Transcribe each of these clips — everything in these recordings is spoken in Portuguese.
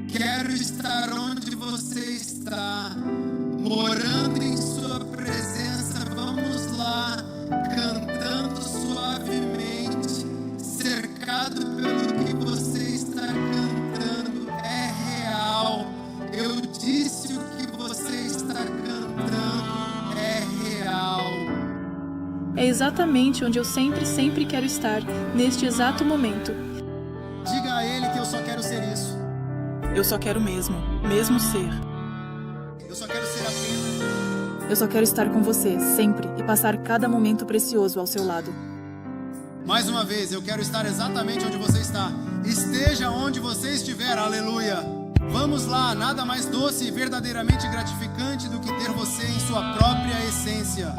Quero estar onde você está, morando em sua presença. Vamos lá, cantando suavemente, cercado pelo que você está cantando. É real. Eu disse o que você está cantando é real. É exatamente onde eu sempre quero estar, neste exato momento. Diga a ele que eu só quero ser isso. Eu só quero mesmo ser. Eu só quero ser apenas. Eu só quero estar com você, sempre, e passar cada momento precioso ao seu lado. Mais uma vez, eu quero estar exatamente onde você está. Esteja onde você estiver, aleluia. Vamos lá, nada mais doce e verdadeiramente gratificante do que ter você em sua própria essência.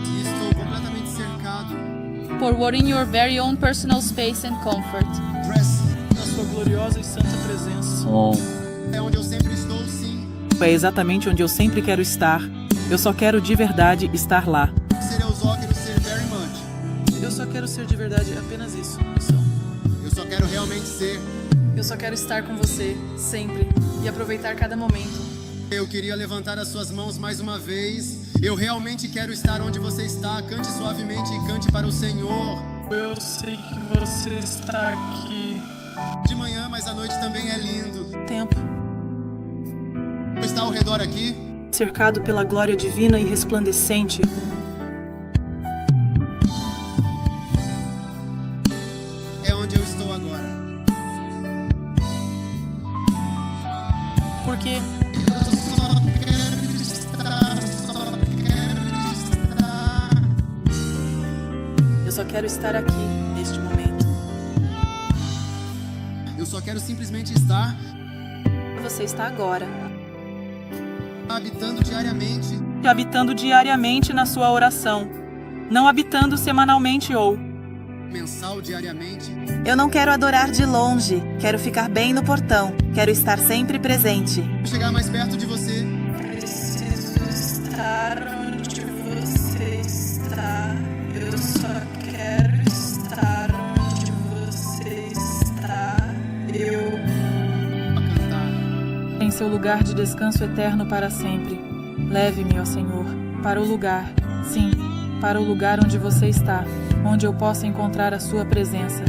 E estou completamente cercado. For what in your very own personal space and comfort. Na sua gloriosa e santa presença. É onde eu sempre estou, sim. É exatamente onde eu sempre quero estar. Eu só quero de verdade estar lá. Eu só quero ser very much. Eu só quero ser de verdade apenas isso. Eu só quero realmente ser. Eu só quero estar com você, sempre, e aproveitar cada momento. Eu queria levantar as suas mãos mais uma vez. Eu realmente quero estar onde você está. Cante suavemente e cante para o Senhor. Eu sei que você está aqui. De manhã, mas à noite também é lindo. Tempo. Está ao redor aqui? Cercado pela glória divina e resplandecente. É onde eu estou agora. Por quê? Eu só quero estar aqui, neste momento. Eu só quero simplesmente estar Você está agora, habitando diariamente na sua oração, não habitando semanalmente ou... mensal diariamente. Eu não quero adorar de longe, quero ficar bem no portão, quero estar sempre presente. Chegar mais perto de você. Preciso estar onde você está. Eu só quero estar onde você está. A cantar. Em seu lugar de descanso eterno para sempre. Leve-me, ó Senhor, para o lugar, sim, para o lugar onde você está, onde eu possa encontrar a sua presença.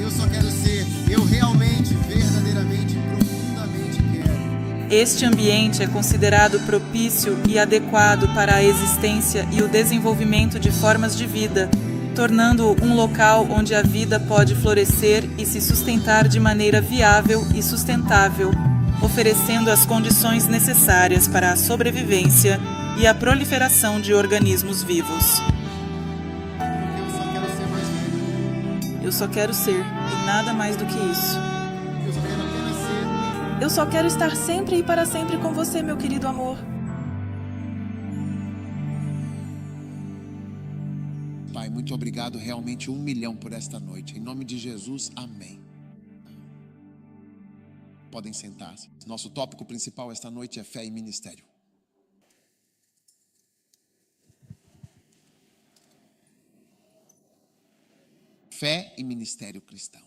Eu só quero ser. Eu realmente, verdadeiramente, profundamente quero. Este ambiente é considerado propício e adequado para a existência e o desenvolvimento de formas de vida, tornando-o um local onde a vida pode florescer e se sustentar de maneira viável e sustentável, oferecendo as condições necessárias para a sobrevivência e a proliferação de organismos vivos. Porque eu só quero ser mais velho. Eu só quero ser, e nada mais do que isso. Eu só quero apenas ser. Eu só quero estar sempre e para sempre com você, meu querido amor. Pai, muito obrigado, realmente 1 milhão por esta noite. Em nome de Jesus, amém. Podem sentar-se. Nosso tópico principal esta noite é fé e ministério. Fé e ministério cristão.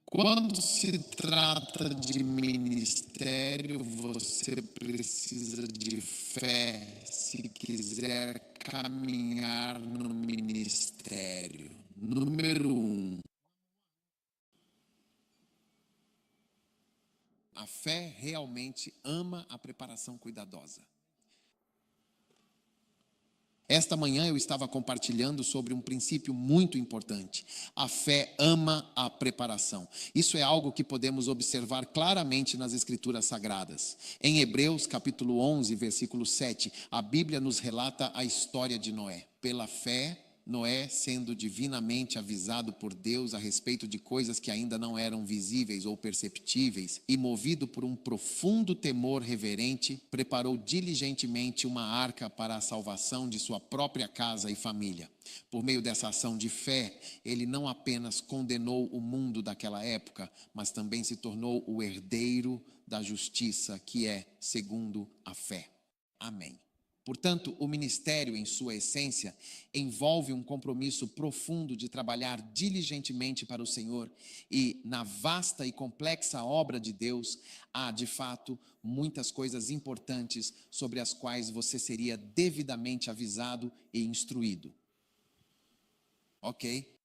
Quando se trata de ministério, você precisa de fé se quiser caminhar no ministério. Número 1. A fé realmente ama a preparação cuidadosa. Esta manhã eu estava compartilhando sobre um princípio muito importante. A fé ama a preparação. Isso é algo que podemos observar claramente nas Escrituras Sagradas. Em Hebreus capítulo 11, versículo 7, a Bíblia nos relata a história de Noé. Pela fé, Noé, sendo divinamente avisado por Deus a respeito de coisas que ainda não eram visíveis ou perceptíveis, e movido por um profundo temor reverente, preparou diligentemente uma arca para a salvação de sua própria casa e família. Por meio dessa ação de fé, ele não apenas condenou o mundo daquela época, mas também se tornou o herdeiro da justiça, que é segundo a fé. Amém. Portanto, o ministério, em sua essência, envolve um compromisso profundo de trabalhar diligentemente para o Senhor, e na vasta e complexa obra de Deus, há, de fato, muitas coisas importantes sobre as quais você seria devidamente avisado e instruído. Ok?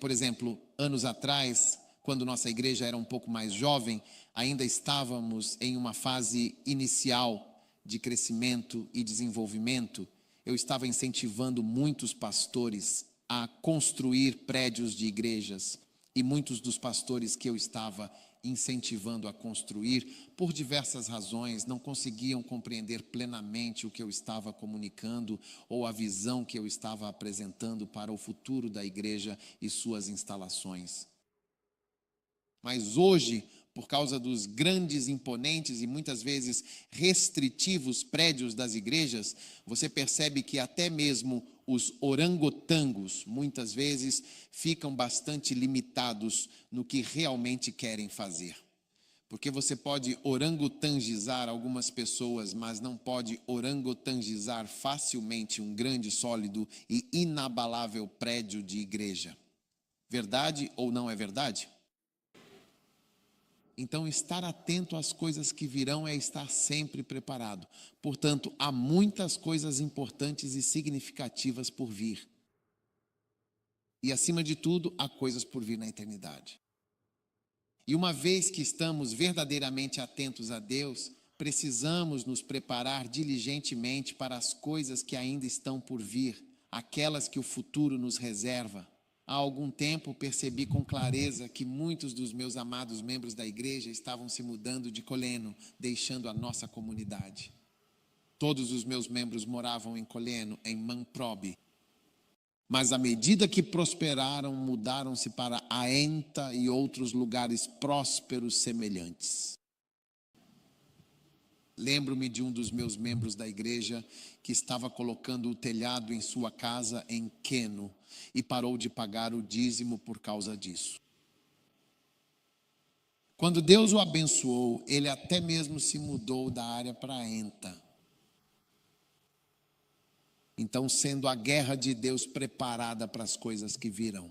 Por exemplo, anos atrás, quando nossa igreja era um pouco mais jovem, ainda estávamos em uma fase inicial de crescimento e desenvolvimento. Eu estava incentivando muitos pastores a construir prédios de igrejas, e muitos dos pastores que eu estava incentivando a construir, por diversas razões, não conseguiam compreender plenamente o que eu estava comunicando ou a visão que eu estava apresentando para o futuro da igreja e suas instalações. Mas hoje, por causa dos grandes, imponentes e muitas vezes restritivos prédios das igrejas, você percebe que até mesmo os orangotangos, muitas vezes, ficam bastante limitados no que realmente querem fazer. Porque você pode orangotangizar algumas pessoas, mas não pode orangotangizar facilmente um grande, sólido e inabalável prédio de igreja. Verdade ou não é verdade? Então, estar atento às coisas que virão é estar sempre preparado. Portanto, há muitas coisas importantes e significativas por vir. E, acima de tudo, há coisas por vir na eternidade. E uma vez que estamos verdadeiramente atentos a Deus, precisamos nos preparar diligentemente para as coisas que ainda estão por vir, aquelas que o futuro nos reserva. Há algum tempo percebi com clareza que muitos dos meus amados membros da igreja estavam se mudando de Coleno, deixando a nossa comunidade. Todos os meus membros moravam em Coleno, em Manprobe. Mas à medida que prosperaram, mudaram-se para Aenta e outros lugares prósperos semelhantes. Lembro-me de um dos meus membros da igreja que estava colocando o telhado em sua casa em Queno e parou de pagar o dízimo por causa disso. Quando Deus o abençoou, ele até mesmo se mudou da área para Enta. Então, sendo a guerra de Deus preparada para as coisas que virão.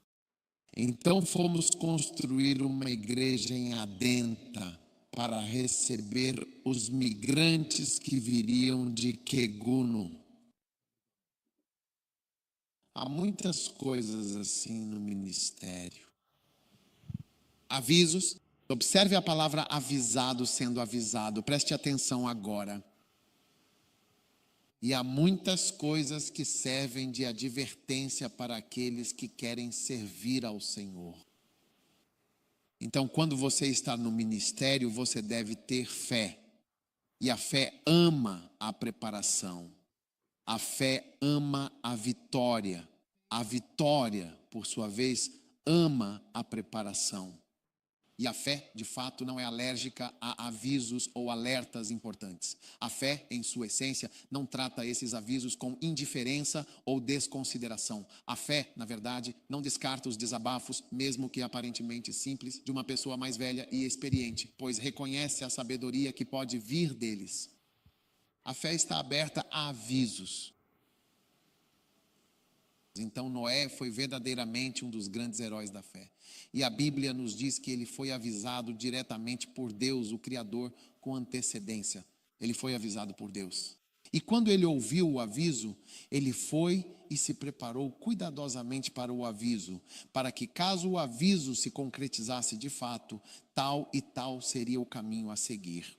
Então, fomos construir uma igreja em Adenta para receber os migrantes que viriam de Queguno. Há muitas coisas assim no ministério. Avisos. Observe a palavra avisado sendo avisado. Preste atenção agora. E há muitas coisas que servem de advertência para aqueles que querem servir ao Senhor. Então, quando você está no ministério, você deve ter fé. E a fé ama a preparação. A fé ama a vitória. A vitória, por sua vez, ama a preparação. E a fé, de fato, não é alérgica a avisos ou alertas importantes. A fé, em sua essência, não trata esses avisos com indiferença ou desconsideração. A fé, na verdade, não descarta os desabafos, mesmo que aparentemente simples, de uma pessoa mais velha e experiente, pois reconhece a sabedoria que pode vir deles. A fé está aberta a avisos. Então Noé foi verdadeiramente um dos grandes heróis da fé. E a Bíblia nos diz que ele foi avisado diretamente por Deus, o Criador, com antecedência. Ele foi avisado por Deus. E quando ele ouviu o aviso, ele foi e se preparou cuidadosamente para o aviso, para que caso o aviso se concretizasse de fato, tal e tal seria o caminho a seguir.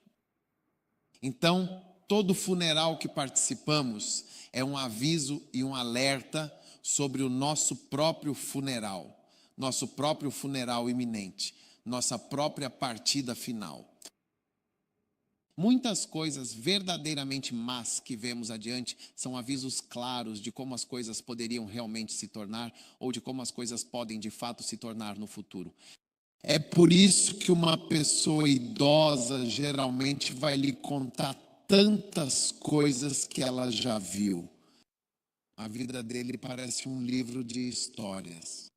Então, todo funeral que participamos é um aviso e um alerta sobre o nosso próprio funeral iminente, nossa própria partida final. Muitas coisas verdadeiramente más que vemos adiante são avisos claros de como as coisas poderiam realmente se tornar ou de como as coisas podem de fato se tornar no futuro. É por isso que uma pessoa idosa geralmente vai lhe contar tantas coisas que ela já viu. A vida dele parece um livro de histórias.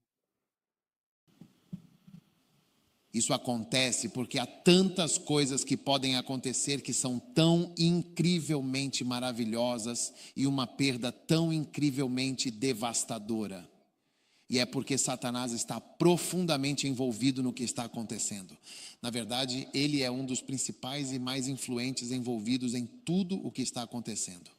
Isso acontece porque há tantas coisas que podem acontecer que são tão incrivelmente maravilhosas e uma perda tão incrivelmente devastadora. E é porque Satanás está profundamente envolvido no que está acontecendo. Na verdade, ele é um dos principais e mais influentes envolvidos em tudo o que está acontecendo.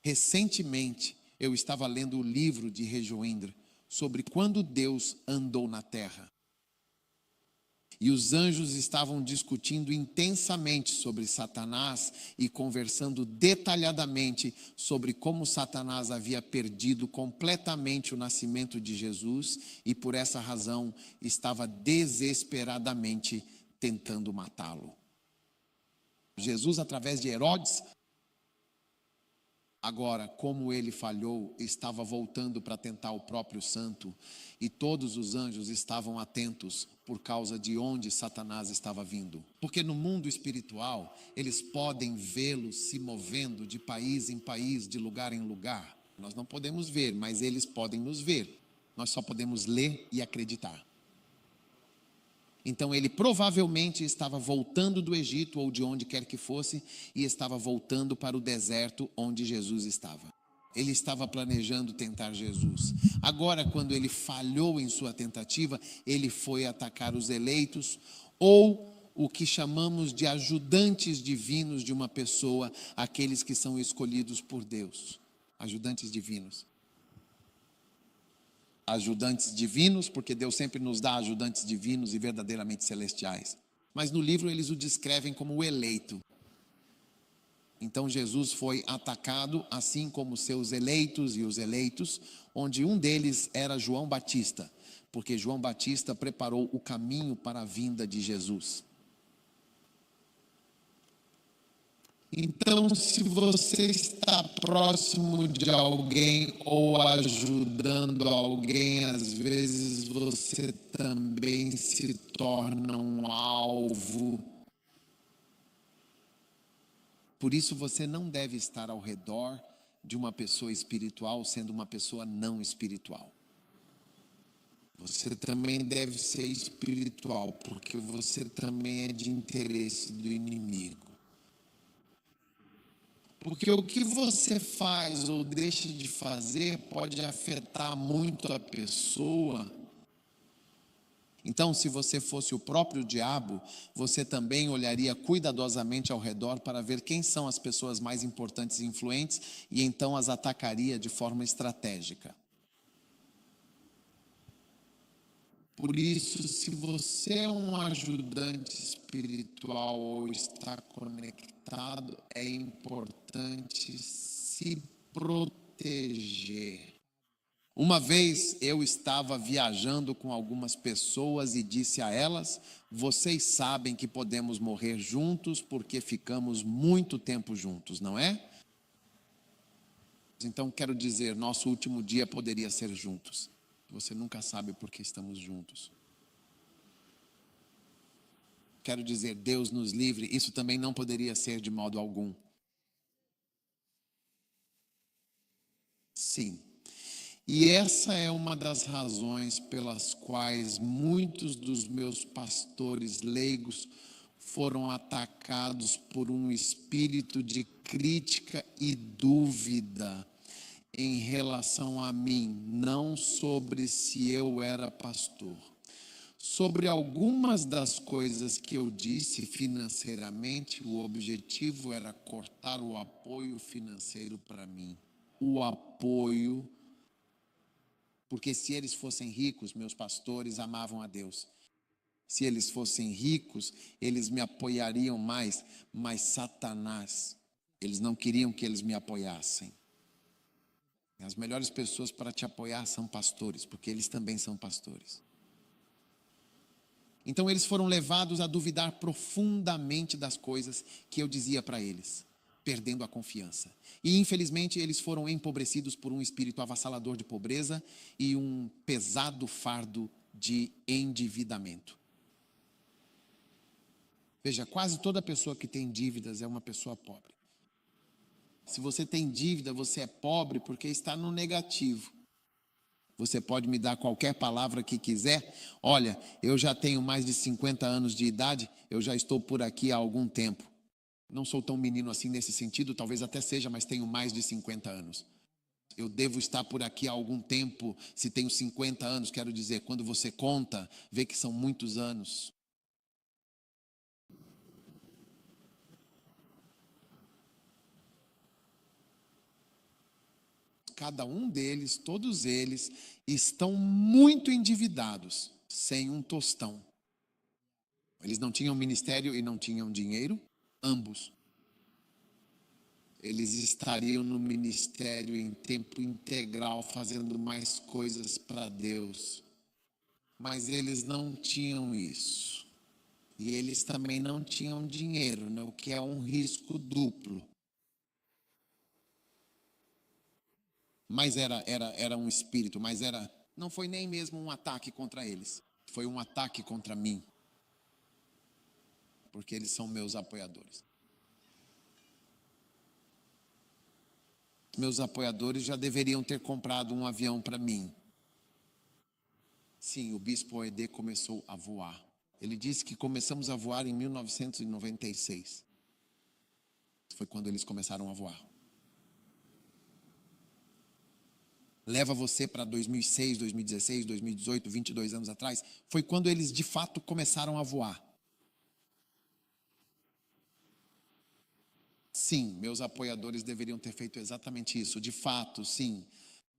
Recentemente, eu estava lendo o livro de Rejoindre sobre quando Deus andou na terra. E os anjos estavam discutindo intensamente sobre Satanás e conversando detalhadamente sobre como Satanás havia perdido completamente o nascimento de Jesus e por essa razão estava desesperadamente tentando matá-lo. Jesus, através de Herodes, agora, como ele falhou, estava voltando para tentar o próprio santo, e todos os anjos estavam atentos por causa de onde Satanás estava vindo. Porque no mundo espiritual, eles podem vê-lo se movendo de país em país, de lugar em lugar. Nós não podemos ver, mas eles podem nos ver. Nós só podemos ler e acreditar. Então ele provavelmente estava voltando do Egito ou de onde quer que fosse e estava voltando para o deserto onde Jesus estava. Ele estava planejando tentar Jesus. Agora, quando ele falhou em sua tentativa, ele foi atacar os eleitos ou o que chamamos de ajudantes divinos de uma pessoa, aqueles que são escolhidos por Deus. Ajudantes divinos. Ajudantes divinos, porque Deus sempre nos dá ajudantes divinos e verdadeiramente celestiais. Mas no livro eles o descrevem como o eleito. Então Jesus foi atacado, assim como seus eleitos e os eleitos, onde um deles era João Batista, porque João Batista preparou o caminho para a vinda de Jesus. Então, se você está próximo de alguém ou ajudando alguém, às vezes você também se torna um alvo. Por isso você não deve estar ao redor de uma pessoa espiritual sendo uma pessoa não espiritual. Você também deve ser espiritual, porque você também é de interesse do inimigo. Porque o que você faz ou deixa de fazer pode afetar muito a pessoa. Então, se você fosse o próprio diabo, você também olharia cuidadosamente ao redor para ver quem são as pessoas mais importantes e influentes e então as atacaria de forma estratégica. Por isso, se você é um ajudante espiritual ou está conectado, é importante se proteger. Uma vez eu estava viajando com algumas pessoas e disse a elas: vocês sabem que podemos morrer juntos porque ficamos muito tempo juntos, não é? Então quero dizer, nosso último dia poderia ser juntos. Você nunca sabe por que estamos juntos. Quero dizer, Deus nos livre, isso também não poderia ser de modo algum. Sim. E essa é uma das razões pelas quais muitos dos meus pastores leigos foram atacados por um espírito de crítica e dúvida em relação a mim, não sobre se eu era pastor. Sobre algumas das coisas que eu disse financeiramente, o objetivo era cortar o apoio financeiro para mim. O apoio, porque se eles fossem ricos, meus pastores amavam a Deus. Se eles fossem ricos, eles me apoiariam mais, mas Satanás, eles não queriam que eles me apoiassem. As melhores pessoas para te apoiar são pastores, porque eles também são pastores. Então eles foram levados a duvidar profundamente das coisas que eu dizia para eles, perdendo a confiança. E infelizmente eles foram empobrecidos por um espírito avassalador de pobreza e um pesado fardo de endividamento. Veja, quase toda pessoa que tem dívidas é uma pessoa pobre. Se você tem dívida, você é pobre porque está no negativo. Você pode me dar qualquer palavra que quiser. Olha, eu já tenho mais de 50 anos de idade, eu já estou por aqui há algum tempo. Não sou tão menino assim nesse sentido, talvez até seja, mas tenho mais de 50 anos. Eu devo estar por aqui há algum tempo. Se tenho 50 anos, quero dizer, quando você conta, vê que são muitos anos. Cada um deles, todos eles, estão muito endividados, sem um tostão. Eles não tinham ministério e não tinham dinheiro, ambos. Eles estariam no ministério em tempo integral, fazendo mais coisas para Deus. Mas eles não tinham isso. E eles também não tinham dinheiro, né? O que é um risco duplo. Mas era um espírito, mas não foi nem mesmo um ataque contra eles. Foi um ataque contra mim. Porque eles são meus apoiadores. Meus apoiadores já deveriam ter comprado um avião para mim. Sim, o bispo Oede começou a voar. Ele disse que começamos a voar em 1996. Foi quando eles começaram a voar. Leva você para 2006, 2016, 2018, 22 anos atrás. Foi quando eles de fato começaram a voar. Sim, meus apoiadores deveriam ter feito exatamente isso. De fato, sim,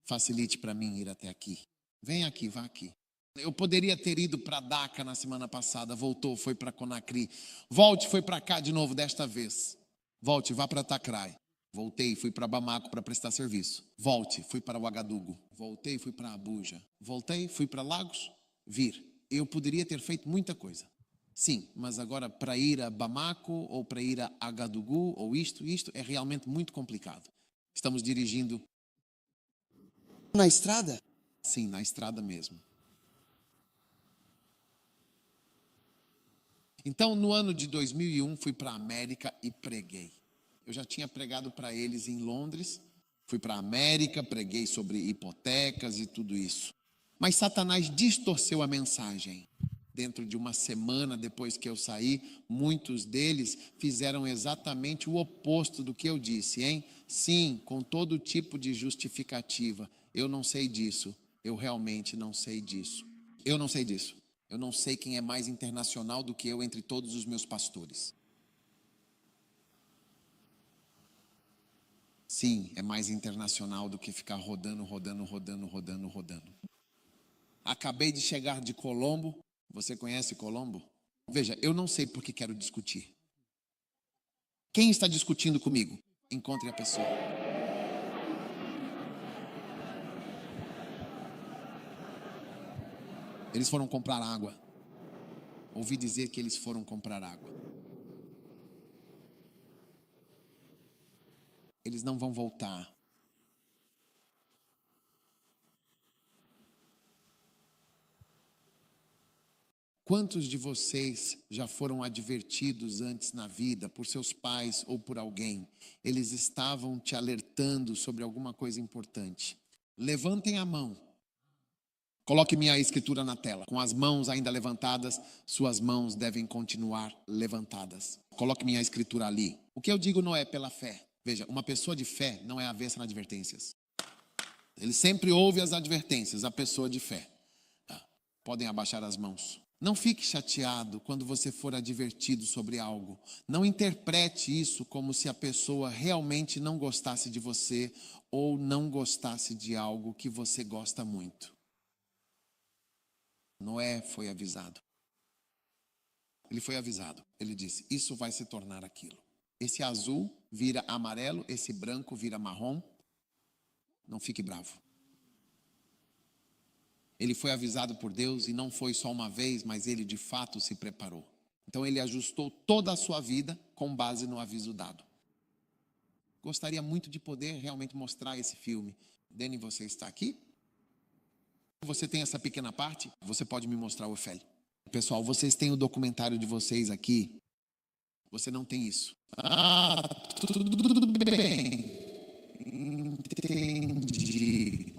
facilite para mim ir até aqui. Vem aqui, vá aqui. Eu poderia ter ido para Daca na semana passada, voltou, foi para Conakry. Volte, foi para cá de novo desta vez. Volte, vá para Tacrai. Voltei, fui para Bamako para prestar serviço. Volte, fui para Ouagadougou. Voltei, fui para Abuja. Voltei, fui para Lagos. Vir. Eu poderia ter feito muita coisa. Sim, mas agora para ir a Bamako ou para ir a Ouagadougou ou isto é realmente muito complicado. Estamos dirigindo na estrada? Sim, na estrada mesmo. Então, no ano de 2001, fui para a América e preguei. Eu já tinha pregado para eles em Londres, fui para a América, preguei sobre hipotecas e tudo isso. Mas Satanás distorceu a mensagem. Dentro de uma semana depois que eu saí, muitos deles fizeram exatamente o oposto do que eu disse, hein? Sim, com todo tipo de justificativa. Eu não sei disso. Eu realmente não sei disso. Eu não sei disso. Eu não sei quem é mais internacional do que eu entre todos os meus pastores. Sim, é mais internacional do que ficar rodando. Acabei de chegar de Colombo. Você conhece Colombo? Veja, eu não sei por que quero discutir. Quem está discutindo comigo? Encontre a pessoa. Eles foram comprar água. Ouvi dizer que eles foram comprar água. Eles não vão voltar. Quantos de vocês já foram advertidos antes na vida, por seus pais ou por alguém? Eles estavam te alertando sobre alguma coisa importante. Levantem a mão. Coloque minha escritura na tela. Com as mãos ainda levantadas, suas mãos devem continuar levantadas. Coloque minha escritura ali. O que eu digo não é pela fé. Veja, uma pessoa de fé não é avessa nas advertências. Ele sempre ouve as advertências, a pessoa de fé. Podem abaixar as mãos. Não fique chateado quando você for advertido sobre algo. Não interprete isso como se a pessoa realmente não gostasse de você ou não gostasse de algo que você gosta muito. Noé foi avisado. Ele foi avisado. Ele disse, isso vai se tornar aquilo. Esse azul vira amarelo, esse branco vira marrom. Não fique bravo. Ele foi avisado por Deus e não foi só uma vez, mas ele de fato se preparou. Então ele ajustou toda a sua vida com base no aviso dado. Gostaria muito de poder realmente mostrar esse filme. Dani, você está aqui? Você tem essa pequena parte? Você pode me mostrar, Ofélio? Pessoal, vocês têm o documentário de vocês aqui? Você não tem isso. Tudo bem. Entendi.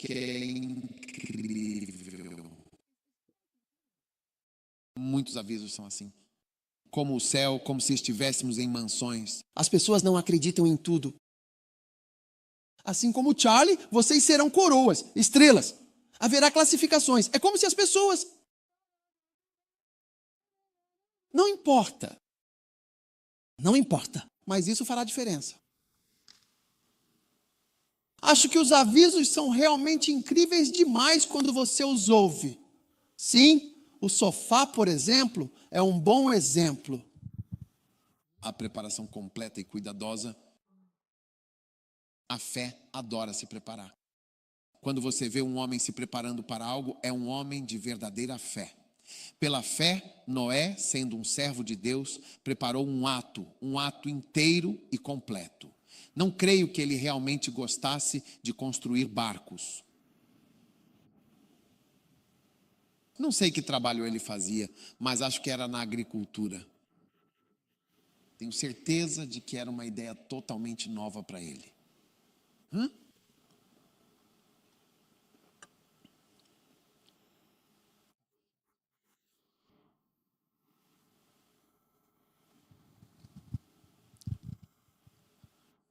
que é incrível. Muitos avisos são assim. Como o céu, como se estivéssemos em mansões. As pessoas não acreditam em tudo. Assim como Charlie, vocês serão coroas, estrelas. Haverá classificações. É como se as pessoas... Não importa. Não importa. Mas isso fará diferença. Acho que os avisos são realmente incríveis demais quando você os ouve. Sim, o sofá, por exemplo, é um bom exemplo. A preparação completa e cuidadosa. A fé adora se preparar. Quando você vê um homem se preparando para algo, é um homem de verdadeira fé. Pela fé, Noé, sendo um servo de Deus, preparou um ato inteiro e completo. Não creio que ele realmente gostasse de construir barcos. Não sei que trabalho ele fazia, mas acho que era na agricultura. Tenho certeza de que era uma ideia totalmente nova para ele.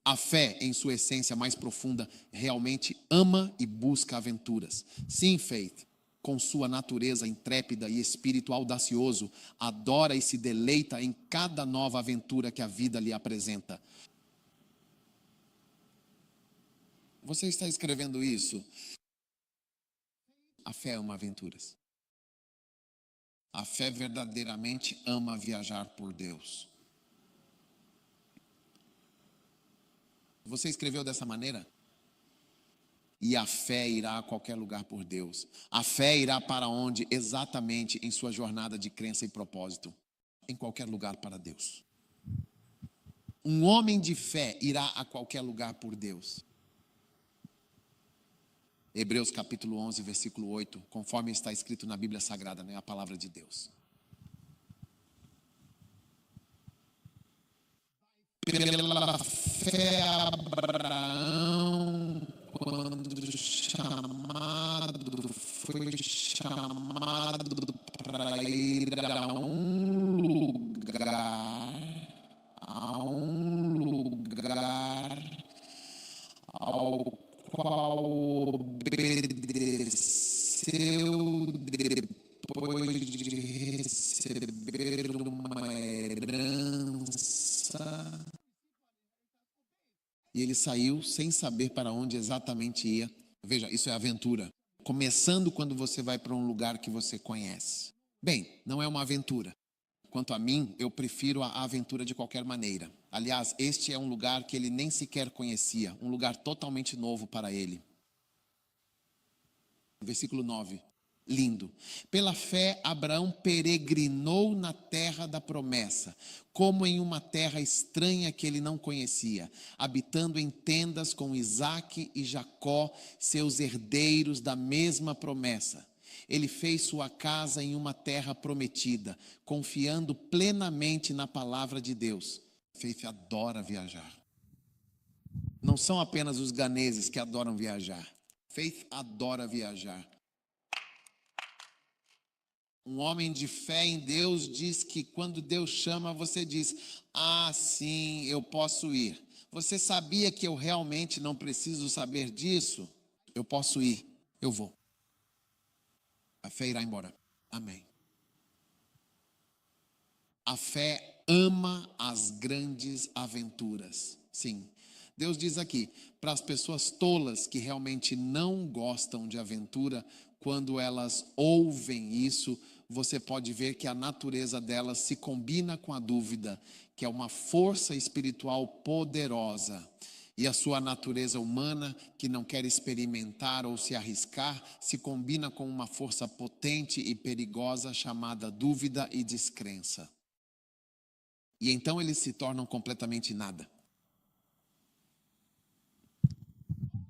A fé, em sua essência mais profunda, realmente ama e busca aventuras. Sim, Faith, com sua natureza intrépida e espírito audacioso, adora e se deleita em cada nova aventura que a vida lhe apresenta. Você está escrevendo isso? A fé ama aventuras. A fé verdadeiramente ama viajar por Deus. Você escreveu dessa maneira? E a fé irá a qualquer lugar por Deus. A fé irá para onde? Exatamente em sua jornada de crença e propósito. Em qualquer lugar para Deus. Um homem de fé irá a qualquer lugar por Deus. Hebreus capítulo 11, versículo 8, conforme está escrito na Bíblia Sagrada, né? A palavra de Deus. Pela fé, Abraão, quando chamado, foi chamado para ir a um lugar ao qual obedeceu depois de receber uma herança. E ele saiu sem saber para onde exatamente ia. Veja, isso é aventura. Começando quando você vai para um lugar que você conhece. Bem, não é uma aventura. Quanto a mim, eu prefiro a aventura de qualquer maneira. Aliás, este é um lugar que ele nem sequer conhecia. Um lugar totalmente novo para ele. Versículo 9. Lindo. Pela fé, Abraão peregrinou na terra da promessa, como em uma terra estranha que ele não conhecia, habitando em tendas com Isaque e Jacó, seus herdeiros da mesma promessa. Ele fez sua casa em uma terra prometida, confiando plenamente na palavra de Deus. Faith adora viajar. Não são apenas os ganeses que adoram viajar. Faith adora viajar. Um homem de fé em Deus diz que quando Deus chama, você diz: ah, sim, eu posso ir. Você sabia que eu realmente não preciso saber disso? Eu posso ir, eu vou. A fé irá embora. Amém. A fé ama as grandes aventuras. Sim. Deus diz aqui, para as pessoas tolas que realmente não gostam de aventura, quando elas ouvem isso, você pode ver que a natureza delas se combina com a dúvida, que é uma força espiritual poderosa. E a sua natureza humana, que não quer experimentar ou se arriscar, se combina com uma força potente e perigosa chamada dúvida e descrença. E então eles se tornam completamente nada.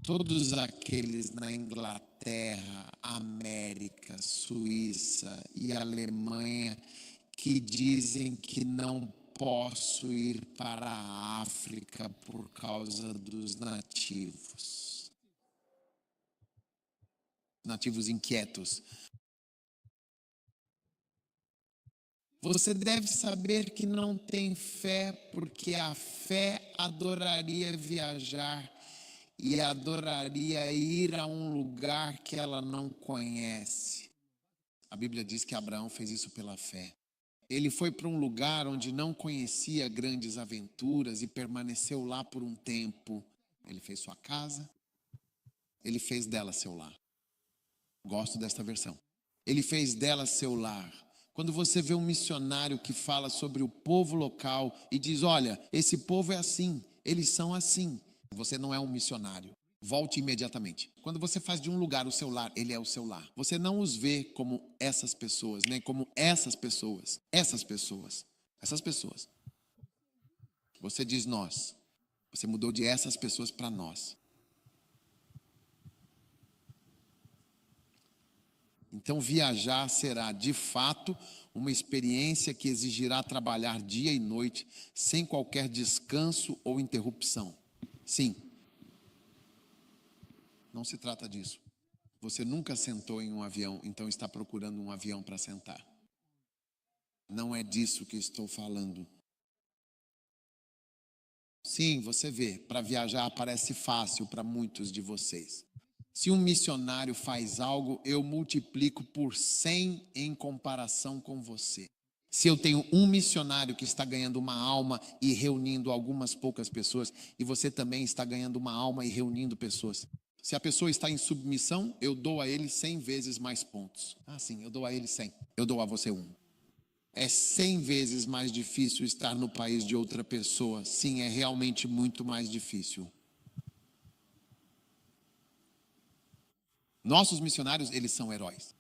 Todos aqueles na Inglaterra, América, Suíça e Alemanha que dizem que não posso ir para a África por causa dos nativos. nativos inquietos. Você deve saber que não tem fé, porque a fé adoraria viajar e adoraria ir a um lugar que ela não conhece. A Bíblia diz que Abraão fez isso pela fé. Ele foi para um lugar onde não conhecia grandes aventuras e permaneceu lá por um tempo. Ele fez sua casa, ele fez dela seu lar. Gosto desta versão. Ele fez dela seu lar. Quando você vê um missionário que fala sobre o povo local e diz, olha, esse povo é assim, eles são assim. Você não é um missionário. Volte imediatamente. Quando você faz de um lugar o seu lar, ele é o seu lar. Você não os vê como essas pessoas, nem como essas pessoas. Essas pessoas. Essas pessoas. Você diz nós. Você mudou de essas pessoas para nós. Então viajar será de fato uma experiência que exigirá trabalhar dia e noite sem qualquer descanso ou interrupção. Sim. Não se trata disso. Você nunca sentou em um avião, então está procurando um avião para sentar. Não é disso que estou falando. Sim, você vê, para viajar parece fácil para muitos de vocês. Se um missionário faz algo, eu multiplico por 100 em comparação com você. Se eu tenho um missionário que está ganhando uma alma e reunindo algumas poucas pessoas, e você também está ganhando uma alma e reunindo pessoas. Se a pessoa está em submissão, eu dou a ele 100 vezes mais pontos. Ah, sim, eu dou a ele 100. Eu dou a você 1. É 100 vezes mais difícil estar no país de outra pessoa. Sim, é realmente muito mais difícil. Nossos missionários, eles são heróis.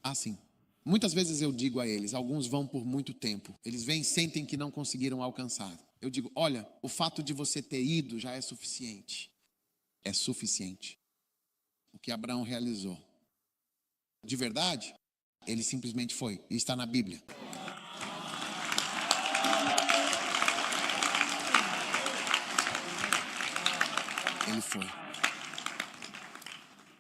Ah, sim. Muitas vezes eu digo a eles, alguns vão por muito tempo. Eles vêm e sentem que não conseguiram alcançar. Eu digo, olha, o fato de você ter ido já é suficiente. É suficiente. O que Abraão realizou. De verdade, ele simplesmente foi. E está na Bíblia. Ele foi.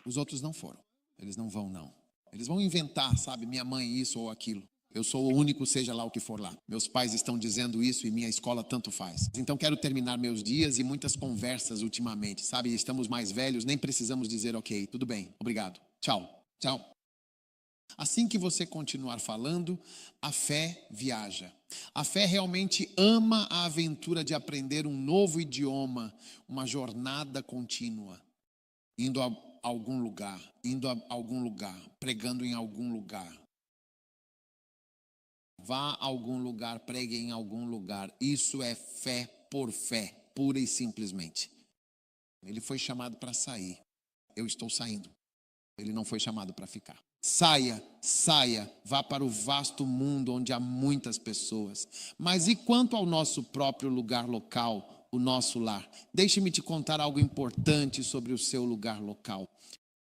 Os outros não foram. Eles não vão, não. Eles vão inventar, sabe, minha mãe isso ou aquilo. Eu sou o único, seja lá o que for lá. Meus pais estão dizendo isso e minha escola tanto faz. Então quero terminar meus dias e muitas conversas ultimamente, sabe? Estamos mais velhos, nem precisamos dizer ok, tudo bem, obrigado, tchau, tchau. Assim que você continuar falando, a fé viaja. A fé realmente ama a aventura de aprender um novo idioma, uma jornada contínua, indo a algum lugar, pregando em algum lugar. Vá a algum lugar, pregue em algum lugar. Isso é fé por fé, pura e simplesmente. Ele foi chamado para sair. Eu estou saindo. Ele não foi chamado para ficar. Saia, saia, vá para o vasto mundo onde há muitas pessoas. Mas e quanto ao nosso próprio lugar local, o nosso lar? Deixe-me te contar algo importante sobre o seu lugar local.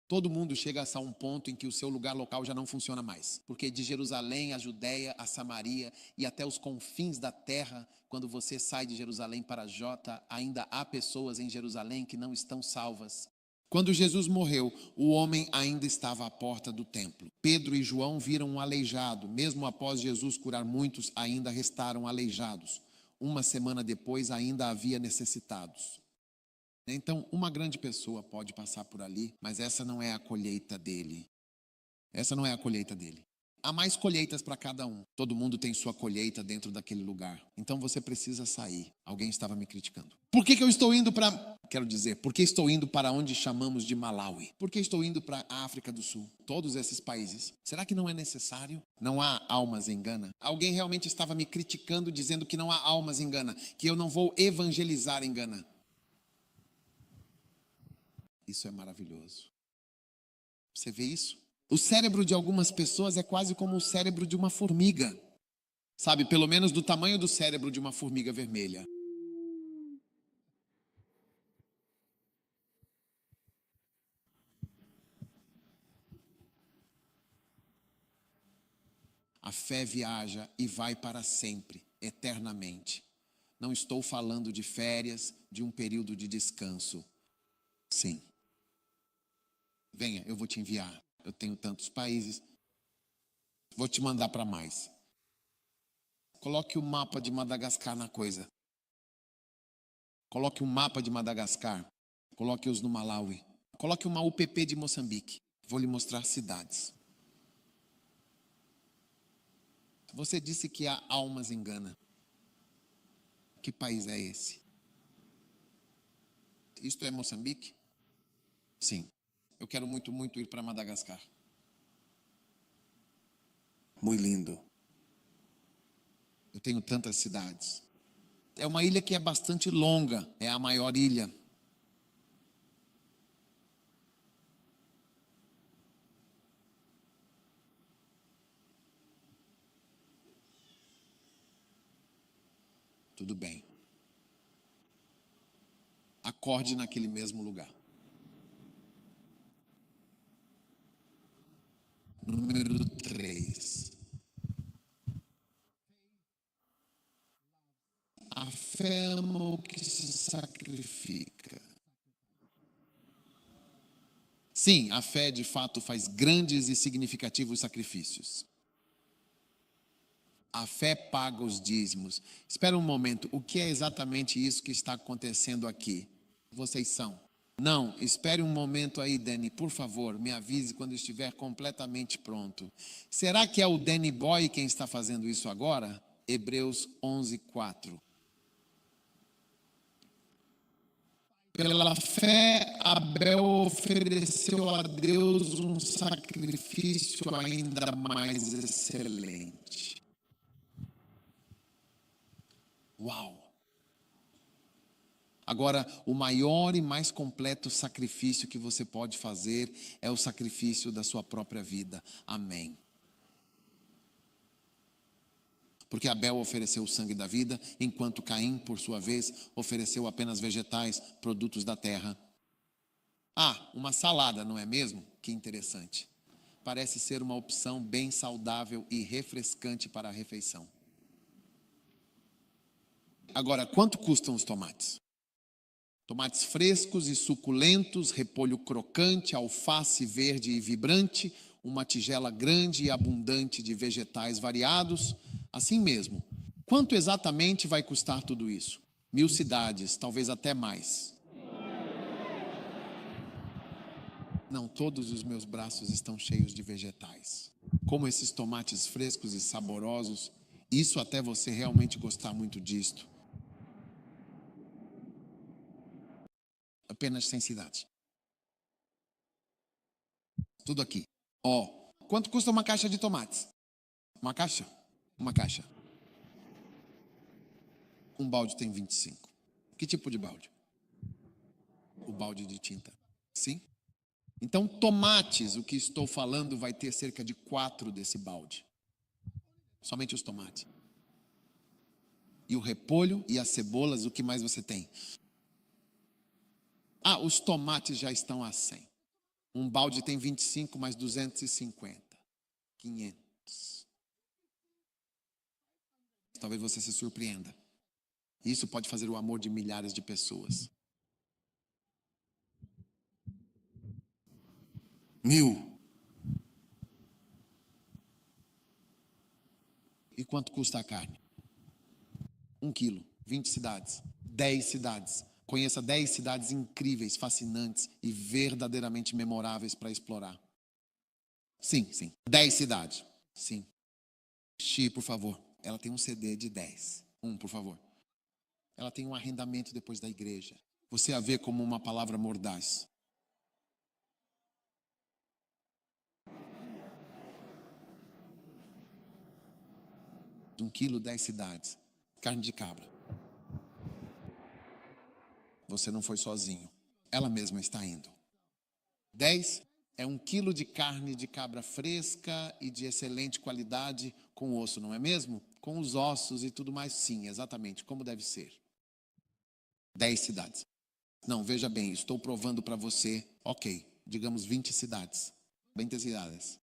Todo mundo chega a um ponto em que o seu lugar local já não funciona mais. Porque de Jerusalém, a Judeia, a Samaria e até os confins da terra, quando você sai de Jerusalém para Jota, ainda há pessoas em Jerusalém que não estão salvas. Quando Jesus morreu, o homem ainda estava à porta do templo. Pedro e João viram um aleijado. Mesmo após Jesus curar muitos, ainda restaram aleijados. Uma semana depois, ainda havia necessitados. Então, uma grande pessoa pode passar por ali, mas essa não é a colheita dele. Essa não é a colheita dele. Há mais colheitas para cada um. Todo mundo tem sua colheita dentro daquele lugar. Então você precisa sair. Alguém estava me criticando. Por que eu estou indo para... Quero dizer, por que estou indo para onde chamamos de Malawi? Por que estou indo para a África do Sul? Todos esses países. Será que não é necessário? Não há almas em Gana? Alguém realmente estava me criticando, dizendo que não há almas em Gana, que eu não vou evangelizar em Gana. Isso é maravilhoso. Você vê isso? O cérebro de algumas pessoas é quase como o cérebro de uma formiga. Sabe, pelo menos do tamanho do cérebro de uma formiga vermelha. A fé viaja e vai para sempre, eternamente. Não estou falando de férias, de um período de descanso. Sim. Venha, eu vou te enviar. eu tenho tantos países. Vou te mandar para mais. Coloque o mapa de Madagascar na coisa. Coloque um mapa de Madagascar. Coloque-os no Malawi. Coloque uma UPP de Moçambique. Vou lhe mostrar cidades. Você disse que há almas em Gana. Que país é esse? Isto é Moçambique? Sim. Eu quero muito, muito ir para Madagascar. Muito lindo. Eu tenho tantas cidades. É uma ilha que é bastante longa. É a maior ilha. Tudo bem. Acorde naquele mesmo lugar. Número 3. A fé ama o que se sacrifica. Sim, a fé de fato faz grandes e significativos sacrifícios. A fé paga os dízimos. Espera um momento, o que é exatamente isso que está acontecendo aqui? Vocês são. Não, espere um momento aí, Danny, por favor, me avise quando estiver completamente pronto. Será que é o Danny Boy quem está fazendo isso agora? Hebreus 11:4. Pela fé, Abel ofereceu a Deus um sacrifício ainda mais excelente. Uau! Agora, o maior e mais completo sacrifício que você pode fazer é o sacrifício da sua própria vida. Amém. Porque Abel ofereceu o sangue da vida, enquanto Caim, por sua vez, ofereceu apenas vegetais, produtos da terra. Ah, uma salada, não é mesmo? Que interessante. Parece ser uma opção bem saudável e refrescante para a refeição. Agora, quanto custam os tomates? Tomates frescos e suculentos, repolho crocante, alface verde e vibrante, uma tigela grande e abundante de vegetais variados. Assim mesmo, quanto exatamente vai custar tudo isso? 1000 cidades, talvez até mais. Não, todos os meus braços estão cheios de vegetais. Como esses tomates frescos e saborosos, isso até você realmente gostar muito disto. Apenas 100 cidades. Tudo aqui. Ó, quanto custa uma caixa de tomates? Uma caixa? Uma caixa. Um balde tem 25. Que tipo de balde? O balde de tinta. Sim? Então, tomates, o que estou falando, vai ter cerca de 4 desse balde. Somente os tomates. E o repolho e as cebolas, o que mais você tem? Ah, os tomates já estão a 100. Um balde tem 25 mais 250. 500. Talvez você se surpreenda. Isso pode fazer o amor de milhares de pessoas. 1000. E quanto custa a carne? 1 quilo, 20 cidades, 10 cidades. Conheça 10 cidades incríveis, fascinantes e verdadeiramente memoráveis para explorar. Sim, sim. 10 cidades. Sim. Xi, por favor. Ela tem um CD de 10. Por favor. Ela tem um arrendamento depois da igreja. Você a vê como uma palavra mordaz. De 1 quilo, 10 cidades. Carne de cabra. Você não foi sozinho. Ela mesma está indo. 10 é 1 quilo de carne de cabra fresca e de excelente qualidade com osso, não é mesmo? Com os ossos e tudo mais, sim, exatamente, como deve ser. 10 cidades. Não, veja bem, estou provando para você, ok, digamos 20 cidades. 20 cidades.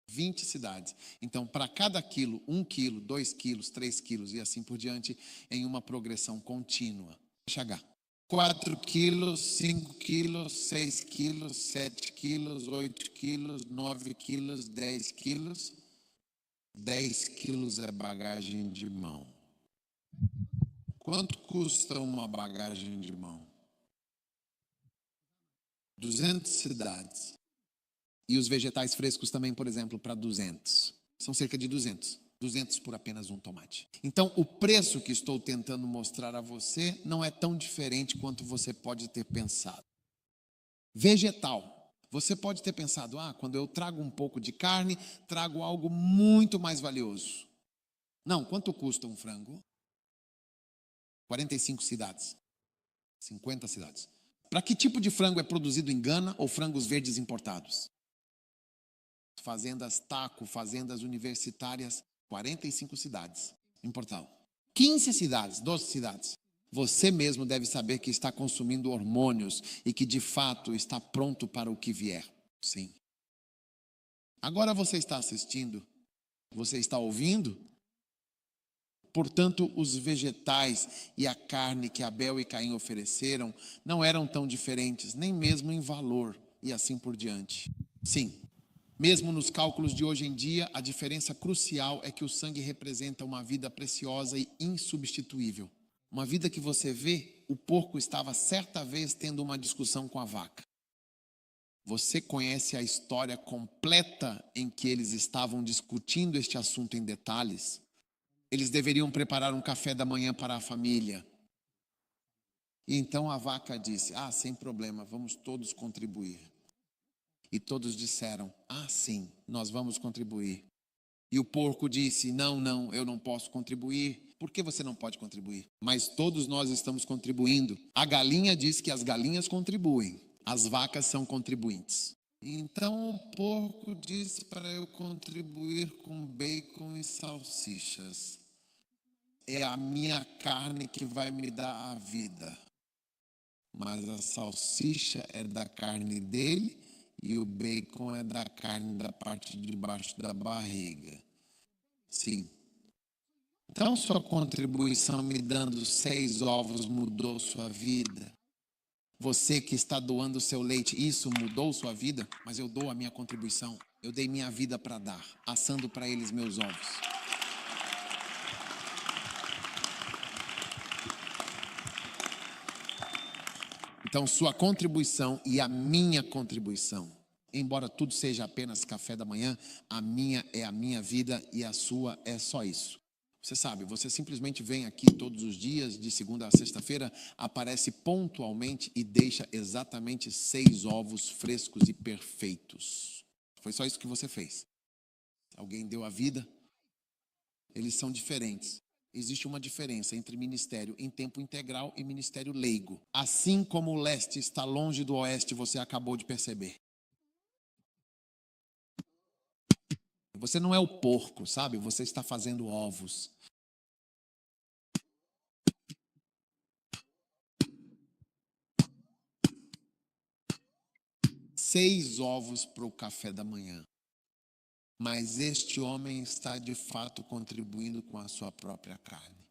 20 cidades. Então, para cada quilo, 1 quilo, 2 quilos, 3 quilos e assim por diante, em uma progressão contínua. H. 4 quilos, 5 quilos, 6 quilos, 7 quilos, 8 quilos, 9 quilos, 10 quilos. 10 quilos é bagagem de mão. Quanto custa uma bagagem de mão? 200 cidades. E os vegetais frescos também, por exemplo, para 200. São cerca de 200. 200 por apenas um tomate. Então, o preço que estou tentando mostrar a você não é tão diferente quanto você pode ter pensado. Vegetal. Você pode ter pensado, quando eu trago um pouco de carne, trago algo muito mais valioso. Não, quanto custa um frango? 45 cidades. 50 cidades. Para que tipo de frango é produzido em Gana ou frangos verdes importados? Fazendas taco, fazendas universitárias, 45 cidades em Portugal. 15 cidades, 12 cidades. Você mesmo deve saber que está consumindo hormônios e que de fato está pronto para o que vier. Sim. Agora você está assistindo, você está ouvindo? Portanto, os vegetais e a carne que Abel e Caim ofereceram não eram tão diferentes, nem mesmo em valor e assim por diante. Sim. Mesmo nos cálculos de hoje em dia, a diferença crucial é que o sangue representa uma vida preciosa e insubstituível. Uma vida que você vê, o porco estava certa vez tendo uma discussão com a vaca. Você conhece a história completa em que eles estavam discutindo este assunto em detalhes? Eles deveriam preparar um café da manhã para a família. E então a vaca disse, sem problema, vamos todos contribuir. E todos disseram, sim, nós vamos contribuir. E o porco disse, não, eu não posso contribuir. Por que você não pode contribuir? Mas todos nós estamos contribuindo. A galinha diz que as galinhas contribuem. As vacas são contribuintes. Então o porco disse para eu contribuir com bacon e salsichas. É a minha carne que vai me dar a vida. Mas a salsicha é da carne dele e o bacon é da carne da parte de baixo da barriga. Sim. Então sua contribuição me dando 6 ovos mudou sua vida. Você que está doando seu leite, isso mudou sua vida? Mas eu dou a minha contribuição. Eu dei minha vida para dar, assando para eles meus ovos. Então sua contribuição e a minha contribuição, embora tudo seja apenas café da manhã, a minha é a minha vida e a sua é só isso. Você sabe, você simplesmente vem aqui todos os dias, de segunda a sexta-feira, aparece pontualmente e deixa exatamente 6 ovos frescos e perfeitos. Foi só isso que você fez. Alguém deu a vida? Eles são diferentes. Existe uma diferença entre ministério em tempo integral e ministério leigo. Assim como o leste está longe do oeste, você acabou de perceber. Você não é o porco, sabe? Você está fazendo ovos. Seis ovos para o café da manhã. Mas este homem está de fato contribuindo com a sua própria carne.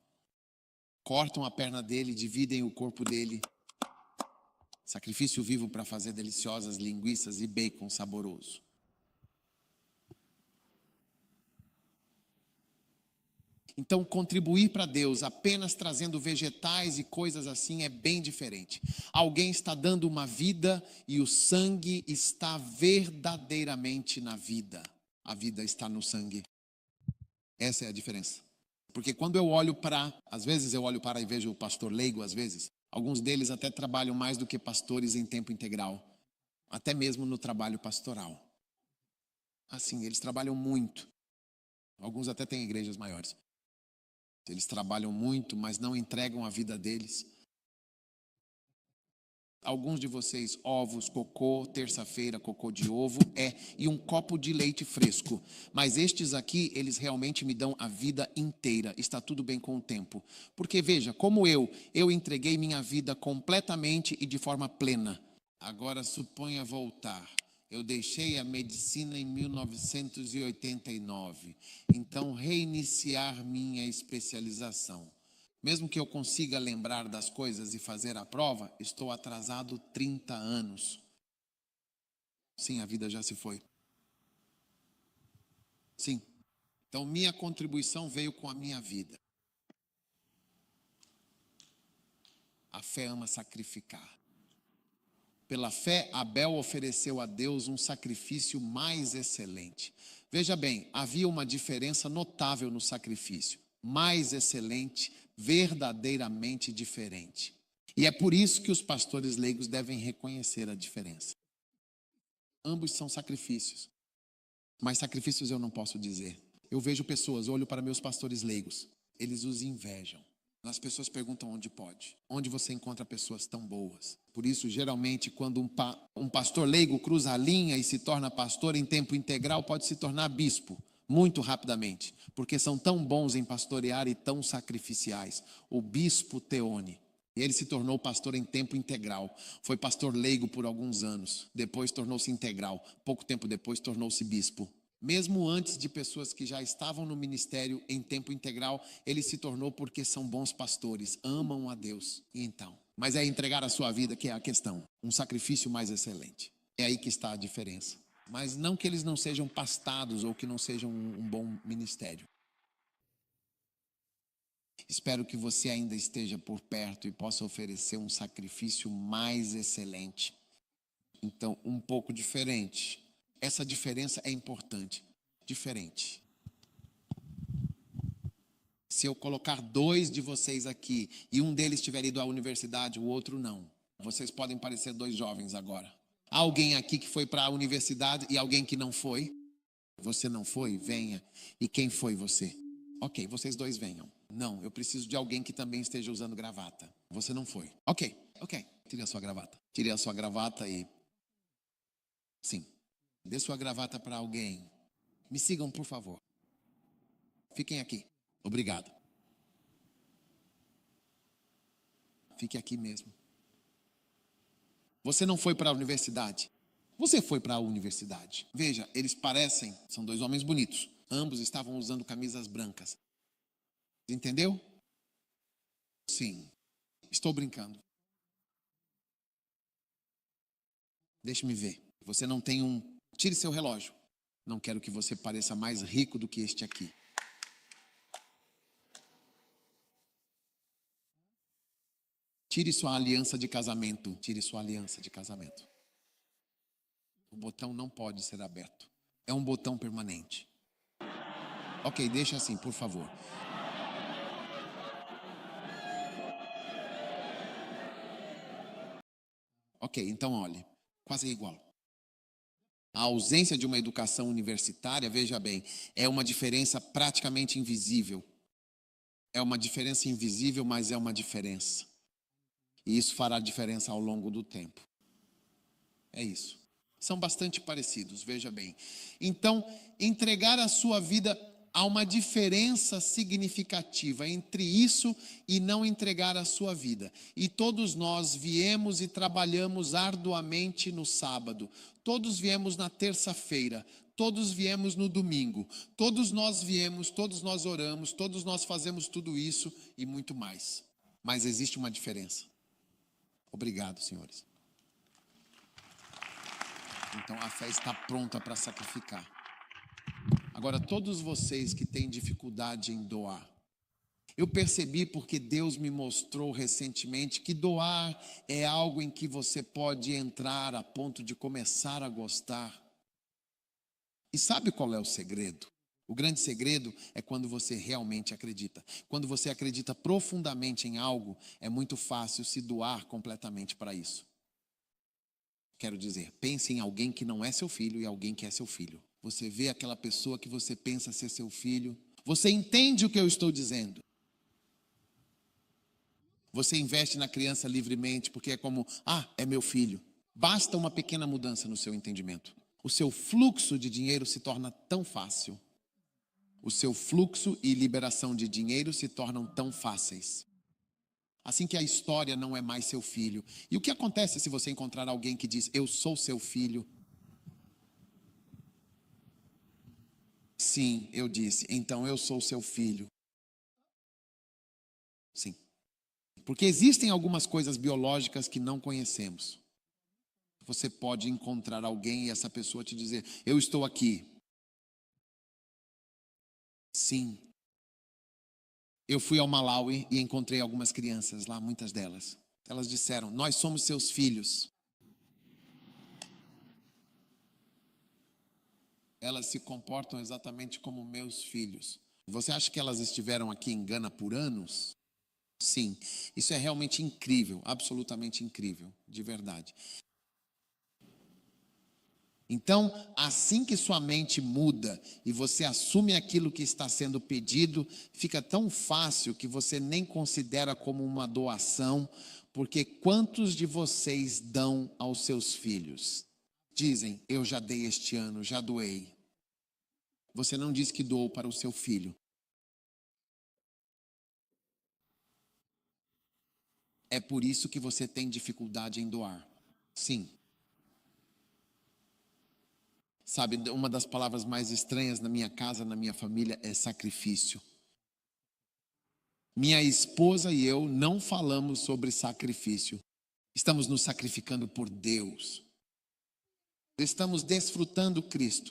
Cortam a perna dele, dividem o corpo dele. Sacrifício vivo para fazer deliciosas linguiças e bacon saboroso. Então, contribuir para Deus apenas trazendo vegetais e coisas assim é bem diferente. Alguém está dando uma vida e o sangue está verdadeiramente na vida. A vida está no sangue. Essa é a diferença. Porque quando eu olho para, às vezes eu olho para e vejo o pastor leigo, às vezes, alguns deles até trabalham mais do que pastores em tempo integral. Até mesmo no trabalho pastoral. Assim, eles trabalham muito. Alguns até têm igrejas maiores. Eles trabalham muito, mas não entregam a vida deles. Alguns de vocês, ovos, cocô, terça-feira, cocô de ovo, e um copo de leite fresco. Mas estes aqui, eles realmente me dão a vida inteira. Está tudo bem com o tempo. Porque veja, como eu entreguei minha vida completamente e de forma plena. Agora suponha voltar. Eu deixei a medicina em 1989. Então, reiniciar minha especialização. Mesmo que eu consiga lembrar das coisas e fazer a prova, estou atrasado 30 anos. Sim, a vida já se foi. Sim. Então, minha contribuição veio com a minha vida. A fé ama sacrificar. Pela fé, Abel ofereceu a Deus um sacrifício mais excelente. Veja bem, havia uma diferença notável no sacrifício. Mais excelente, verdadeiramente diferente. E é por isso que os pastores leigos devem reconhecer a diferença. Ambos são sacrifícios. Mas sacrifícios eu não posso dizer. Eu vejo pessoas, olho para meus pastores leigos, eles os invejam. As pessoas perguntam onde pode. Onde você encontra pessoas tão boas? Por isso, geralmente, quando um pastor leigo cruza a linha e se torna pastor em tempo integral, pode se tornar bispo muito rapidamente, porque são tão bons em pastorear e tão sacrificiais. O bispo Teone, ele se tornou pastor em tempo integral. Foi pastor leigo por alguns anos, depois tornou-se integral. Pouco tempo depois tornou-se bispo. Mesmo antes de pessoas que já estavam no ministério em tempo integral, ele se tornou porque são bons pastores, amam a Deus. E então, mas é entregar a sua vida que é a questão, um sacrifício mais excelente. É aí que está a diferença. Mas não que eles não sejam pastados ou que não sejam um bom ministério. Espero que você ainda esteja por perto e possa oferecer um sacrifício mais excelente. Então, um pouco diferente. Essa diferença é importante. Diferente. Se eu colocar 2 de vocês aqui e um deles tiver ido à universidade, o outro não. Vocês podem parecer 2 jovens agora. Há alguém aqui que foi para a universidade e alguém que não foi? Você não foi? Venha. E quem foi você? Ok, vocês 2 venham. Não, eu preciso de alguém que também esteja usando gravata. Você não foi. Ok. Tire a sua gravata. Tire a sua gravata e... Sim. Dê sua gravata para alguém. Me sigam, por favor. Fiquem aqui. Obrigado. Fique aqui mesmo. Você não foi para a universidade. Você foi para a universidade. Veja, eles parecem, são 2 homens bonitos. Ambos estavam usando camisas brancas. Entendeu? Sim. Estou brincando. Deixe-me ver. Você não tem um... Tire seu relógio. Não quero que você pareça mais rico do que este aqui. Tire sua aliança de casamento. Tire sua aliança de casamento. O botão não pode ser aberto. É um botão permanente. Ok, deixa assim, por favor. Ok, então olhe. Quase igual. A ausência de uma educação universitária, veja bem, é uma diferença praticamente invisível. É uma diferença invisível, mas é uma diferença. E isso fará diferença ao longo do tempo. É isso. São bastante parecidos, veja bem. Então, entregar a sua vida, há uma diferença significativa entre isso e não entregar a sua vida. E todos nós viemos e trabalhamos arduamente no sábado. Todos viemos na terça-feira. Todos viemos no domingo. Todos nós viemos, todos nós oramos, todos nós fazemos tudo isso e muito mais. Mas existe uma diferença. Obrigado, senhores. Então a fé está pronta para sacrificar. Agora, todos vocês que têm dificuldade em doar, eu percebi porque Deus me mostrou recentemente que doar é algo em que você pode entrar a ponto de começar a gostar. E sabe qual é o segredo? O grande segredo é quando você realmente acredita. Quando você acredita profundamente em algo, é muito fácil se doar completamente para isso. Quero dizer, pense em alguém que não é seu filho e alguém que é seu filho. Você vê aquela pessoa que você pensa ser seu filho. Você entende o que eu estou dizendo. Você investe na criança livremente porque é como, é meu filho. Basta uma pequena mudança no seu entendimento. O seu fluxo de dinheiro se torna tão fácil. O seu fluxo e liberação de dinheiro se tornam tão fáceis. Assim que a história não é mais seu filho. E o que acontece se você encontrar alguém que diz, eu sou seu filho? Sim, eu disse, então eu sou seu filho. Sim. Porque existem algumas coisas biológicas que não conhecemos. Você pode encontrar alguém e essa pessoa te dizer: eu estou aqui. Sim. Eu fui ao Malawi e encontrei algumas crianças lá, muitas delas. Elas disseram: nós somos seus filhos. Elas se comportam exatamente como meus filhos. Você acha que elas estiveram aqui em Gana por anos? Sim. Isso é realmente incrível, absolutamente incrível, de verdade. Então, assim que sua mente muda e você assume aquilo que está sendo pedido, fica tão fácil que você nem considera como uma doação, porque quantos de vocês dão aos seus filhos? Dizem: eu já dei este ano, já doei. Você não diz que doou para o seu filho. É por isso que você tem dificuldade em doar. Sim. Sabe, uma das palavras mais estranhas na minha casa, na minha família, é sacrifício. Minha esposa e eu não falamos sobre sacrifício. Estamos nos sacrificando por Deus. Estamos desfrutando Cristo.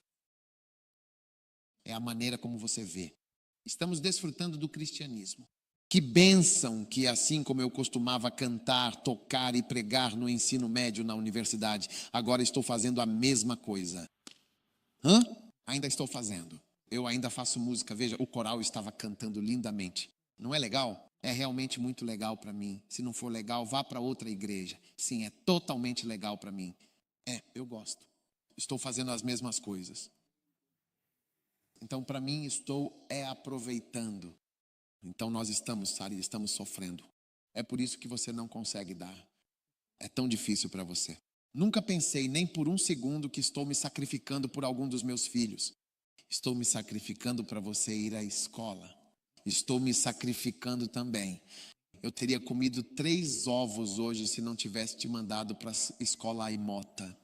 É a maneira como você vê. Estamos desfrutando do cristianismo. Que bênção que, assim como eu costumava cantar, tocar e pregar no ensino médio na universidade, agora estou fazendo a mesma coisa. Ainda estou fazendo. Eu ainda faço música. Veja, o coral estava cantando lindamente. Não é legal? É realmente muito legal para mim. Se não for legal, vá para outra igreja. Sim, é totalmente legal para mim. Eu gosto. Estou fazendo as mesmas coisas. Então, para mim, estou aproveitando. Então, nós estamos, Sari, estamos sofrendo. É por isso que você não consegue dar. É tão difícil para você. Nunca pensei nem por um segundo que estou me sacrificando por algum dos meus filhos. Estou me sacrificando para você ir à escola. Estou me sacrificando também. Eu teria comido 3 ovos hoje se não tivesse te mandado para a escola Aimota.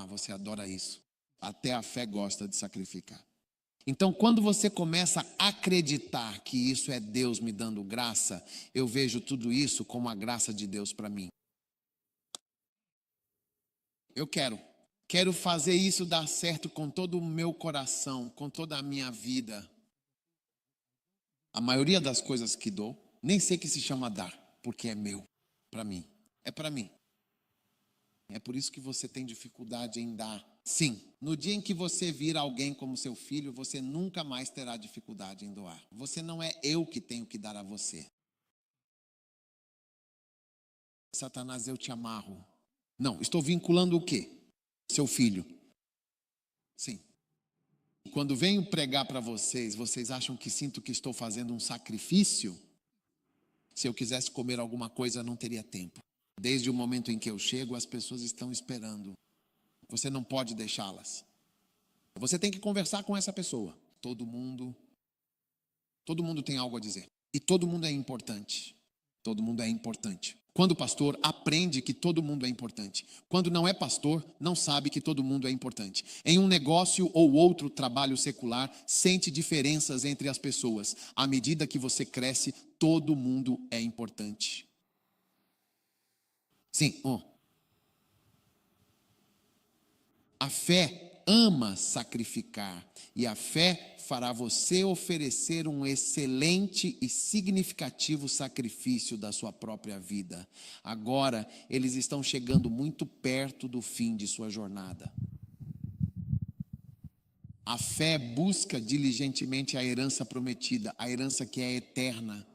Você adora isso. Até a fé gosta de sacrificar. Então, quando você começa a acreditar que isso é Deus me dando graça, eu vejo tudo isso como a graça de Deus para mim. Eu quero fazer isso dar certo com todo o meu coração, com toda a minha vida. A maioria das coisas que dou, nem sei que se chama dar, porque é meu, para mim. É para mim. É por isso que você tem dificuldade em dar. Sim, no dia em que você vir alguém como seu filho, você nunca mais terá dificuldade em doar. Você não é eu que tenho que dar a você. Satanás, eu te amarro. Não, estou vinculando o quê? Seu filho. Sim. Quando venho pregar para vocês, vocês acham que sinto que estou fazendo um sacrifício? Se eu quisesse comer alguma coisa, não teria tempo. Desde o momento em que eu chego, as pessoas estão esperando. Você não pode deixá-las. Você tem que conversar com essa pessoa. Todo mundo tem algo a dizer. E todo mundo é importante. Todo mundo é importante. Quando pastor, aprende que todo mundo é importante. Quando não é pastor, não sabe que todo mundo é importante. Em um negócio ou outro trabalho secular, sente diferenças entre as pessoas. À medida que você cresce, todo mundo é importante. Sim. A fé ama sacrificar e a fé fará você oferecer um excelente e significativo sacrifício da sua própria vida. Agora, eles estão chegando muito perto do fim de sua jornada. A fé busca diligentemente a herança prometida, a herança que é eterna.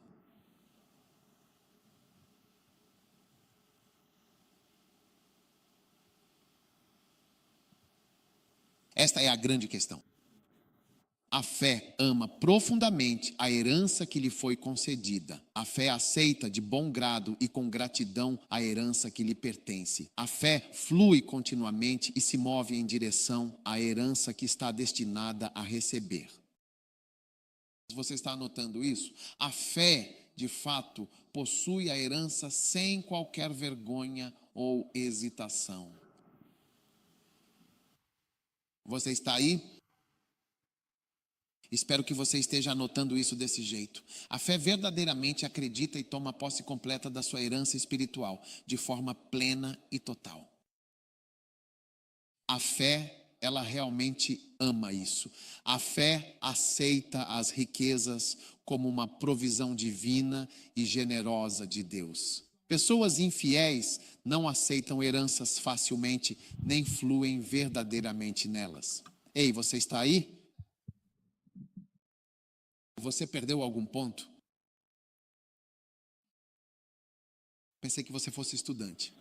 Esta é a grande questão. A fé ama profundamente a herança que lhe foi concedida. A fé aceita de bom grado e com gratidão a herança que lhe pertence. A fé flui continuamente e se move em direção à herança que está destinada a receber. Você está anotando isso? A fé, de fato, possui a herança sem qualquer vergonha ou hesitação. Você está aí? Espero que você esteja anotando isso desse jeito. A fé verdadeiramente acredita e toma posse completa da sua herança espiritual, de forma plena e total. A fé, ela realmente ama isso. A fé aceita as riquezas como uma provisão divina e generosa de Deus. Pessoas infiéis não aceitam heranças facilmente, nem fluem verdadeiramente nelas. Ei, você está aí? Você perdeu algum ponto? Pensei que você fosse estudante.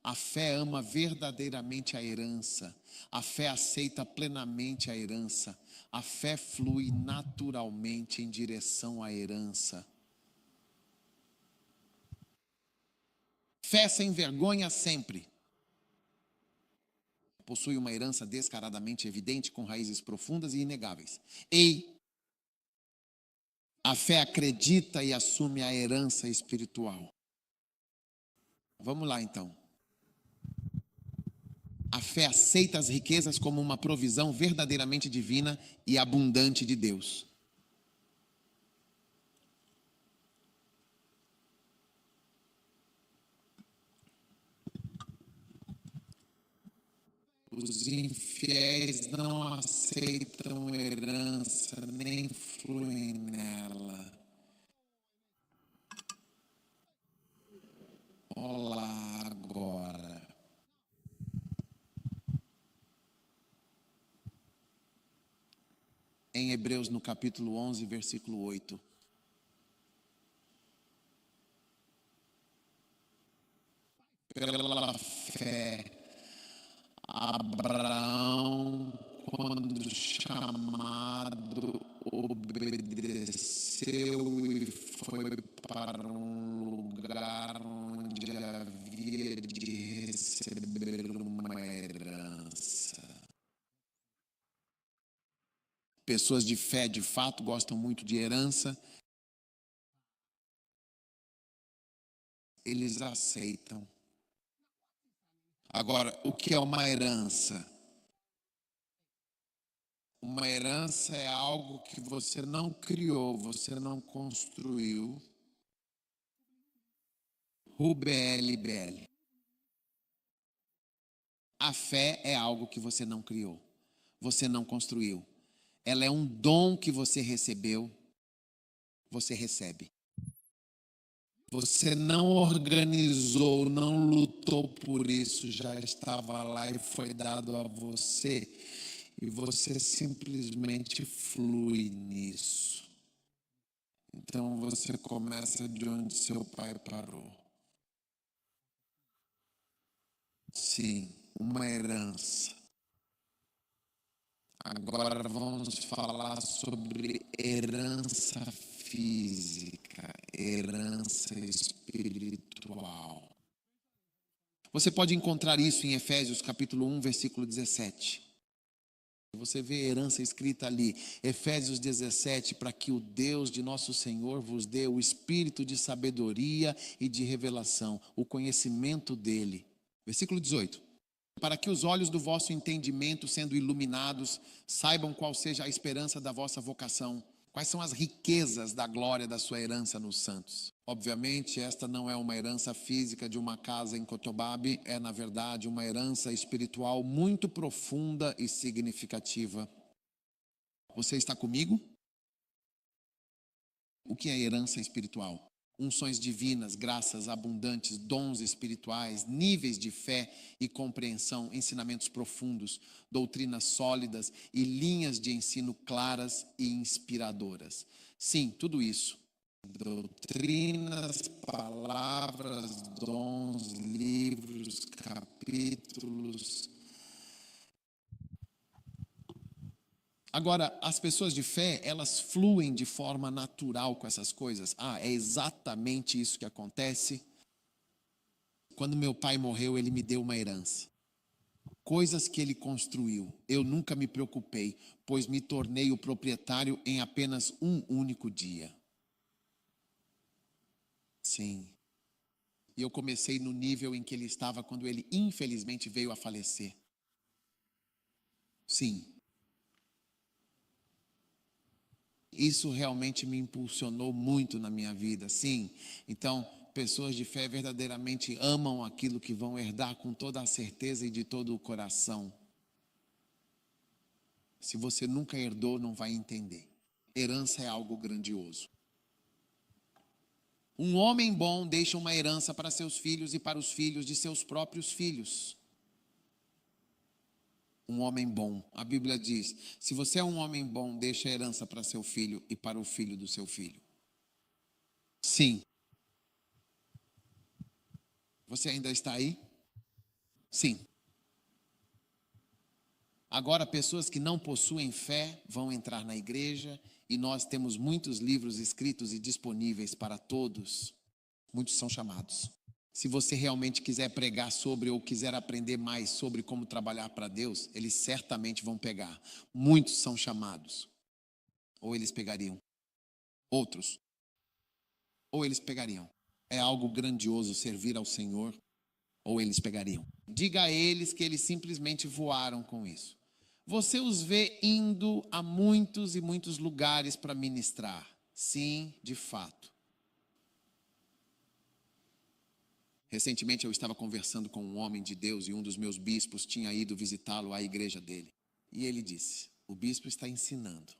A fé ama verdadeiramente a herança. A fé aceita plenamente a herança. A fé flui naturalmente em direção à herança. Fé sem vergonha sempre. Possui uma herança descaradamente evidente, com raízes profundas e inegáveis. A fé acredita e assume a herança espiritual. Vamos lá então. A fé aceita as riquezas como uma provisão verdadeiramente divina e abundante de Deus. Os infiéis não aceitam herança, nem fluem nela. Olá agora. Em Hebreus, no capítulo 11, versículo 8. Pela fé, Abraão, quando chamado, obedeceu e foi para um lugar onde havia de receber uma herança. Pessoas de fé, de fato, gostam muito de herança. Eles aceitam. Agora, o que é uma herança? Uma herança é algo que você não criou, você não construiu. RUBLBL. A fé é algo que você não criou, você não construiu. Ela é um dom que você recebeu, você recebe. Você não organizou, não lutou por isso, já estava lá e foi dado a você. E você simplesmente flui nisso. Então você começa de onde seu pai parou. Sim, uma herança. Agora vamos falar sobre herança física, herança espiritual. Você pode encontrar isso em Efésios capítulo 1, versículo 17. Você vê herança escrita ali, Efésios 17, para que o Deus de nosso Senhor vos dê o espírito de sabedoria e de revelação, o conhecimento dele. Versículo 18. Para que os olhos do vosso entendimento, sendo iluminados, saibam qual seja a esperança da vossa vocação, quais são as riquezas da glória da sua herança nos santos. Obviamente, esta não é uma herança física de uma casa em Cotobabe, é na verdade uma herança espiritual muito profunda e significativa. Você está comigo? O que é herança espiritual? Unções divinas, graças abundantes, dons espirituais, níveis de fé e compreensão, ensinamentos profundos, doutrinas sólidas e linhas de ensino claras e inspiradoras. Sim, tudo isso. Doutrinas, palavras, dons, livros, capítulos. Agora, as pessoas de fé, elas fluem de forma natural com essas coisas. É exatamente isso que acontece. Quando meu pai morreu, ele me deu uma herança. Coisas que ele construiu. Eu nunca me preocupei, pois me tornei o proprietário em apenas um único dia. Sim. E eu comecei no nível em que ele estava quando ele infelizmente veio a falecer. Sim. Isso realmente me impulsionou muito na minha vida, sim. Então, pessoas de fé verdadeiramente amam aquilo que vão herdar com toda a certeza e de todo o coração. Se você nunca herdou, não vai entender. Herança é algo grandioso. Um homem bom deixa uma herança para seus filhos e para os filhos de seus próprios filhos. Um homem bom, a Bíblia diz, se você é um homem bom, deixa a herança para seu filho e para o filho do seu filho. Sim. Você ainda está aí? Sim. Agora, pessoas que não possuem fé vão entrar na igreja e nós temos muitos livros escritos e disponíveis para todos. Muitos são chamados. Se você realmente quiser pregar sobre ou quiser aprender mais sobre como trabalhar para Deus, eles certamente vão pegar. Muitos são chamados. Ou eles pegariam. Outros. Ou eles pegariam. É algo grandioso servir ao Senhor. Ou eles pegariam. Diga a eles que eles simplesmente voaram com isso. Você os vê indo a muitos e muitos lugares para ministrar. Sim, de fato. Recentemente eu estava conversando com um homem de Deus e um dos meus bispos tinha ido visitá-lo à igreja dele. E ele disse, o bispo está ensinando.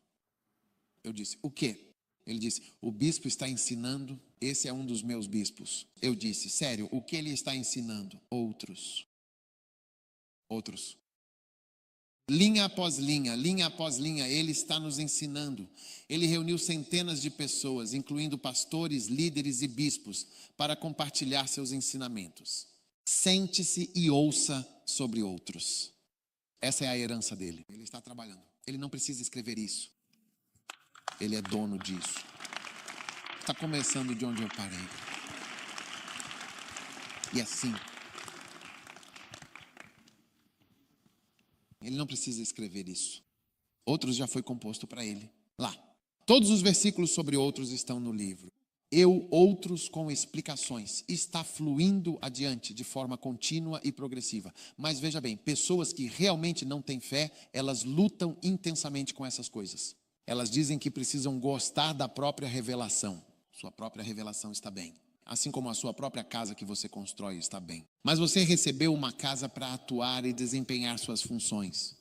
Eu disse, o quê? Ele disse, o bispo está ensinando, esse é um dos meus bispos. Eu disse, sério, o que ele está ensinando? Outros. Linha após linha, ele está nos ensinando. Ele reuniu centenas de pessoas, incluindo pastores, líderes e bispos, para compartilhar seus ensinamentos. Sente-se e ouça sobre outros. Essa é a herança dele. Ele está trabalhando. Ele não precisa escrever isso. Ele é dono disso. Está começando de onde eu parei. E assim, ele não precisa escrever isso. Outros já foi composto para ele. Lá. Todos os versículos sobre outros estão no livro. Outros com explicações. Está fluindo adiante de forma contínua e progressiva. Mas veja bem, pessoas que realmente não têm fé, elas lutam intensamente com essas coisas. Elas dizem que precisam gostar da própria revelação. Sua própria revelação está bem. Assim como a sua própria casa que você constrói está bem. Mas você recebeu uma casa para atuar e desempenhar suas funções.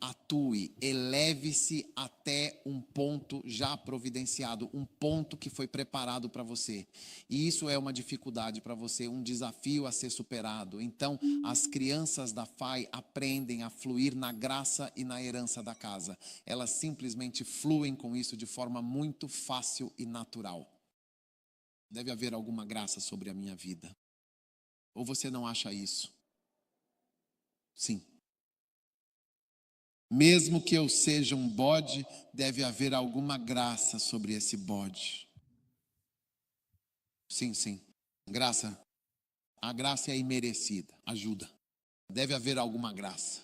Atue, eleve-se até um ponto já providenciado, um ponto que foi preparado para você. E isso é uma dificuldade para você, um desafio a ser superado. Então, as crianças da FAI aprendem a fluir na graça e na herança da casa. Elas simplesmente fluem com isso de forma muito fácil e natural. Deve haver alguma graça sobre a minha vida. Ou você não acha isso? Sim. Mesmo que eu seja um bode, deve haver alguma graça sobre esse bode. Sim. Graça. A graça é imerecida. Ajuda. Deve haver alguma graça.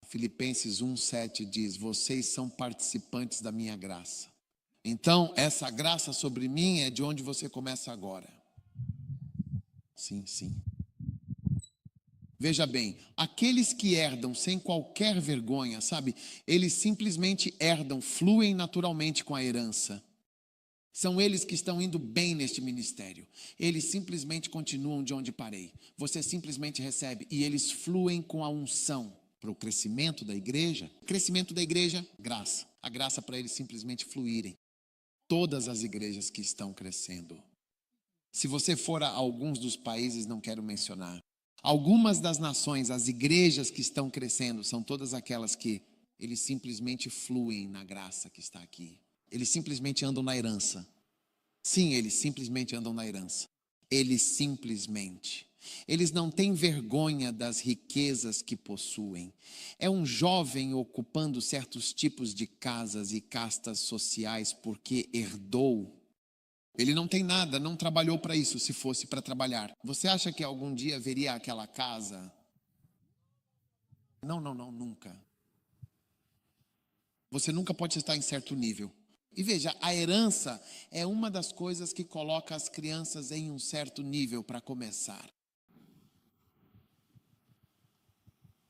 Filipenses 1:7 diz, vocês são participantes da minha graça. Então, essa graça sobre mim é de onde você começa agora. Sim. Veja bem, aqueles que herdam sem qualquer vergonha, sabe? Eles simplesmente herdam, fluem naturalmente com a herança. São eles que estão indo bem neste ministério. Eles simplesmente continuam de onde parei. Você simplesmente recebe e eles fluem com a unção para o crescimento da igreja. Crescimento da igreja, graça. A graça para eles simplesmente fluírem. Todas as igrejas que estão crescendo. Se você for a alguns dos países, não quero mencionar. Algumas das nações, as igrejas que estão crescendo, são todas aquelas que eles simplesmente fluem na graça que está aqui. Eles simplesmente andam na herança. Sim, eles simplesmente andam na herança. Eles não têm vergonha das riquezas que possuem. É um jovem ocupando certos tipos de casas e castas sociais porque herdou. Ele não tem nada, não trabalhou para isso, se fosse para trabalhar. Você acha que algum dia veria aquela casa? Não, nunca. Você nunca pode estar em certo nível. E veja, a herança é uma das coisas que coloca as crianças em um certo nível para começar.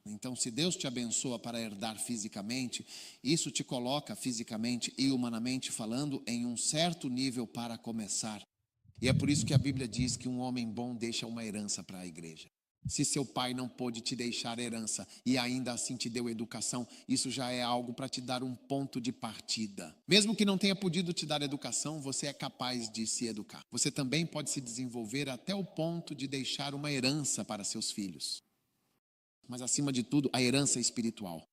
Então, se Deus te abençoa para herdar fisicamente, isso te coloca fisicamente e humanamente falando em um certo nível para começar. E é por isso que a Bíblia diz que um homem bom deixa uma herança para a igreja. Se seu pai não pôde te deixar herança e ainda assim te deu educação, isso já é algo para te dar um ponto de partida. Mesmo que não tenha podido te dar educação, você é capaz de se educar. Você também pode se desenvolver até o ponto de deixar uma herança para seus filhos. Mas acima de tudo, a herança espiritual.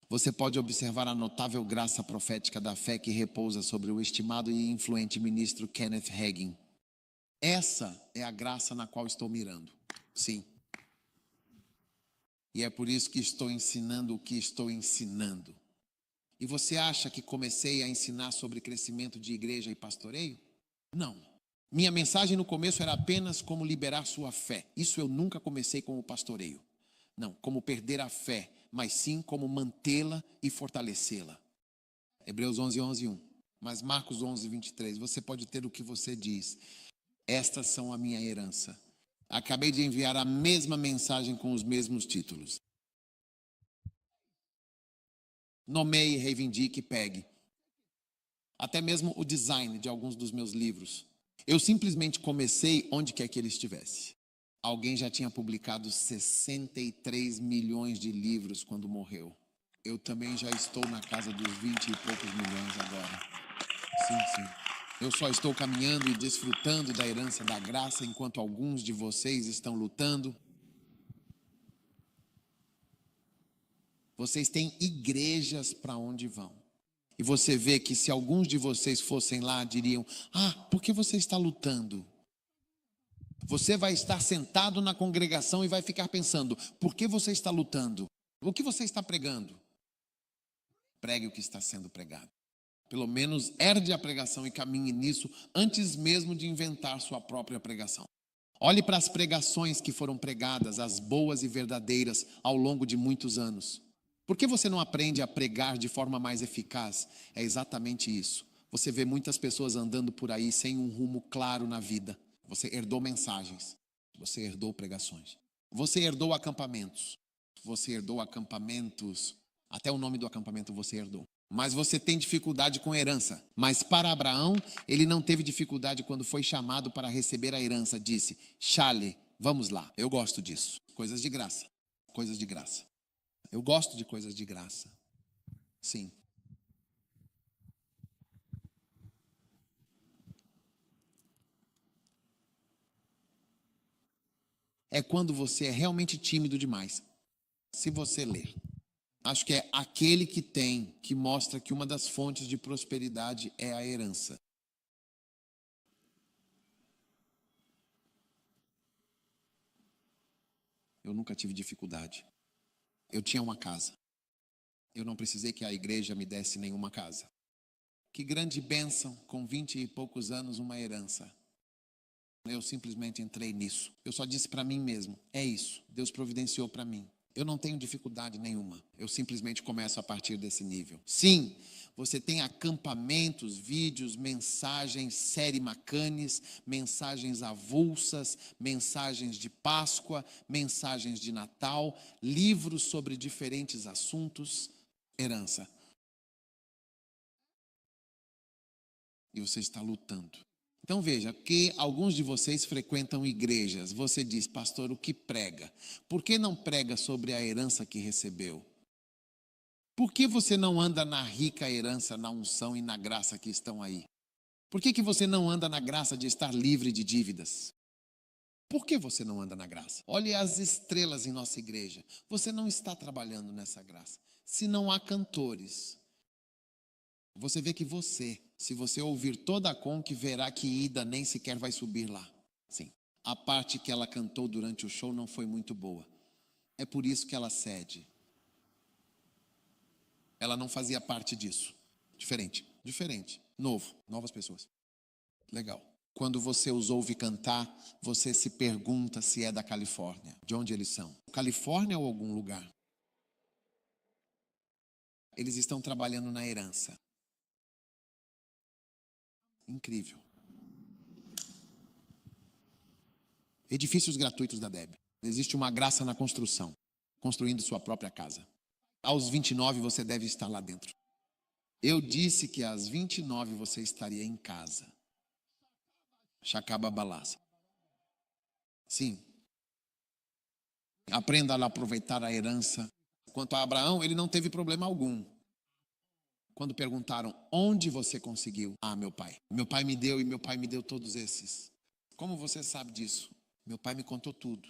Você pode observar a notável graça profética da fé que repousa sobre o estimado e influente ministro Kenneth Hagin. Essa é a graça na qual estou mirando. Sim. E é por isso que estou ensinando o que estou ensinando. E você acha que comecei a ensinar sobre crescimento de igreja e pastoreio? Não. Minha mensagem no começo era apenas como liberar sua fé. Isso eu nunca comecei com o pastoreio. Não, como perder a fé, mas sim como mantê-la e fortalecê-la. Hebreus 11:1. Mas Marcos 11:23, você pode ter o que você diz. Estas são a minha herança. Acabei de enviar a mesma mensagem com os mesmos títulos. Nomeie, reivindique, pegue. Até mesmo o design de alguns dos meus livros. Eu simplesmente comecei onde quer que ele estivesse. Alguém já tinha publicado 63 milhões de livros quando morreu. Eu também já estou na casa dos 20 e poucos milhões agora. Sim. Eu só estou caminhando e desfrutando da herança da graça, enquanto alguns de vocês estão lutando. Vocês têm igrejas para onde vão. E você vê que se alguns de vocês fossem lá, diriam: por que você está lutando? Você vai estar sentado na congregação e vai ficar pensando: por que você está lutando? O que você está pregando? Pregue o que está sendo pregado. Pelo menos herde a pregação e caminhe nisso antes mesmo de inventar sua própria pregação. Olhe para as pregações que foram pregadas, as boas e verdadeiras, ao longo de muitos anos. Por que você não aprende a pregar de forma mais eficaz? É exatamente isso. Você vê muitas pessoas andando por aí sem um rumo claro na vida. Você herdou mensagens, você herdou pregações, você herdou acampamentos, até o nome do acampamento você herdou. Mas você tem dificuldade com herança. Mas para Abraão, ele não teve dificuldade quando foi chamado para receber a herança. Disse: Chale, vamos lá. Eu gosto disso. Coisas de graça. Coisas de graça. Eu gosto de coisas de graça. Sim. É quando você é realmente tímido demais. Se você ler. Acho que é aquele que mostra que uma das fontes de prosperidade é a herança. Eu nunca tive dificuldade. Eu tinha uma casa. Eu não precisei que a igreja me desse nenhuma casa. Que grande bênção, com 20 e poucos anos, uma herança. Eu simplesmente entrei nisso. Eu só disse para mim mesmo: é isso, Deus providenciou para mim. Eu não tenho dificuldade nenhuma. Eu simplesmente começo a partir desse nível. Sim, você tem acampamentos, vídeos, mensagens, série Macanes, mensagens avulsas, mensagens de Páscoa, mensagens de Natal, livros sobre diferentes assuntos, herança. E você está lutando. Então veja, que alguns de vocês frequentam igrejas. Você diz: pastor, o que prega? Por que não prega sobre a herança que recebeu? Por que você não anda na rica herança, na unção e na graça que estão aí? Por que você não anda na graça de estar livre de dívidas? Por que você não anda na graça? Olhe as estrelas em nossa igreja. Você não está trabalhando nessa graça. Se não há cantores, você vê que se você ouvir toda a conque, verá que Ida nem sequer vai subir lá. Sim, a parte que ela cantou durante o show não foi muito boa. É por isso que ela cede. Ela não fazia parte disso. Diferente. Novo, novas pessoas. Legal. Quando você os ouve cantar, você se pergunta se é da Califórnia. De onde eles são? Califórnia ou algum lugar? Eles estão trabalhando na herança. Incrível. Edifícios gratuitos da Deb. Existe uma graça na construção. construindo sua própria casa. Aos 29 você deve estar lá dentro. Eu disse que às 29 você estaria em casa. Chacababalaça. Sim. Aprenda a aproveitar a herança. Quanto a Abraão, ele não teve problema algum. Quando perguntaram, onde você conseguiu? Ah, meu pai. Meu pai me deu e meu pai me deu todos esses. Como você sabe disso? Meu pai me contou tudo.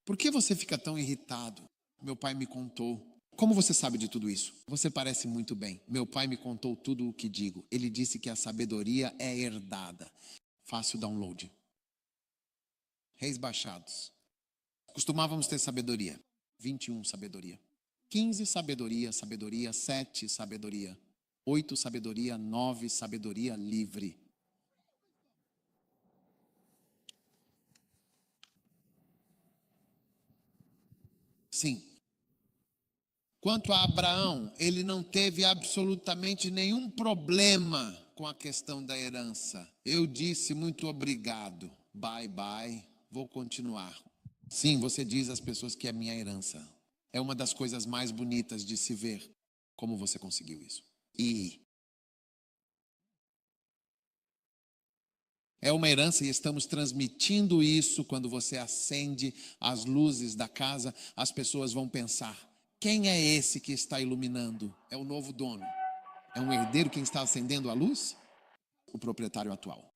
Por que você fica tão irritado? Meu pai me contou. Como você sabe de tudo isso? Você parece muito bem. Meu pai me contou tudo o que digo. Ele disse que a sabedoria é herdada. Fácil download. Reis baixados. Costumávamos ter sabedoria. 21 sabedoria. 15 sabedoria, 7 sabedoria. 8 sabedoria, 9 sabedoria livre. Sim. Quanto a Abraão, ele não teve absolutamente nenhum problema com a questão da herança. Eu disse muito obrigado, bye bye, vou continuar. Sim, você diz às pessoas que é minha herança. É uma das coisas mais bonitas de se ver. Como você conseguiu isso? E é uma herança e estamos transmitindo isso. Quando você acende as luzes da casa, as pessoas vão pensar, quem é esse que está iluminando? É o novo dono. É um herdeiro quem está acendendo a luz? O proprietário atual.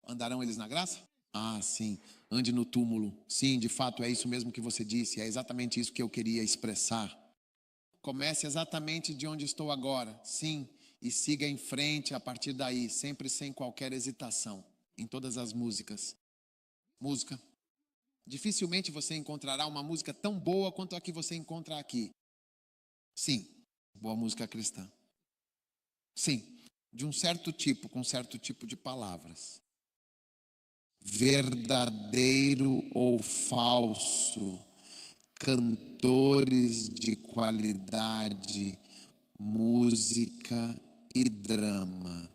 Andarão eles na graça? Ah, sim. Ande no túmulo. Sim, de fato é isso mesmo que você disse. É exatamente isso que eu queria expressar. Comece exatamente de onde estou agora. Sim. E siga em frente a partir daí. Sempre sem qualquer hesitação. Em todas as músicas. Música. Dificilmente você encontrará uma música tão boa quanto a que você encontra aqui. Sim. Boa música cristã. Sim. De um certo tipo, com certo tipo de palavras. Verdadeiro ou falso, cantores de qualidade, música e drama.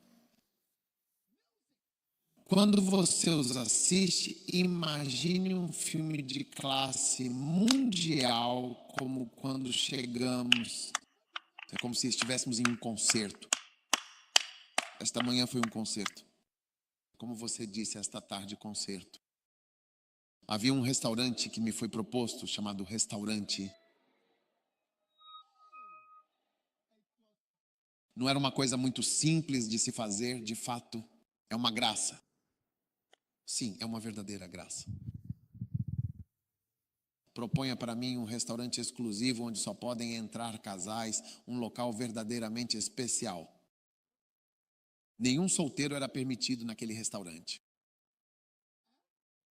Quando você os assiste, imagine um filme de classe mundial, como quando chegamos. É como se estivéssemos em um concerto. Esta manhã foi um concerto. Como você disse, esta tarde, concerto. Havia um restaurante que me foi proposto, chamado Restaurante. Não era uma coisa muito simples de se fazer, de fato, é uma graça. Sim, é uma verdadeira graça. Proponha para mim um restaurante exclusivo onde só podem entrar casais, um local verdadeiramente especial. Nenhum solteiro era permitido naquele restaurante.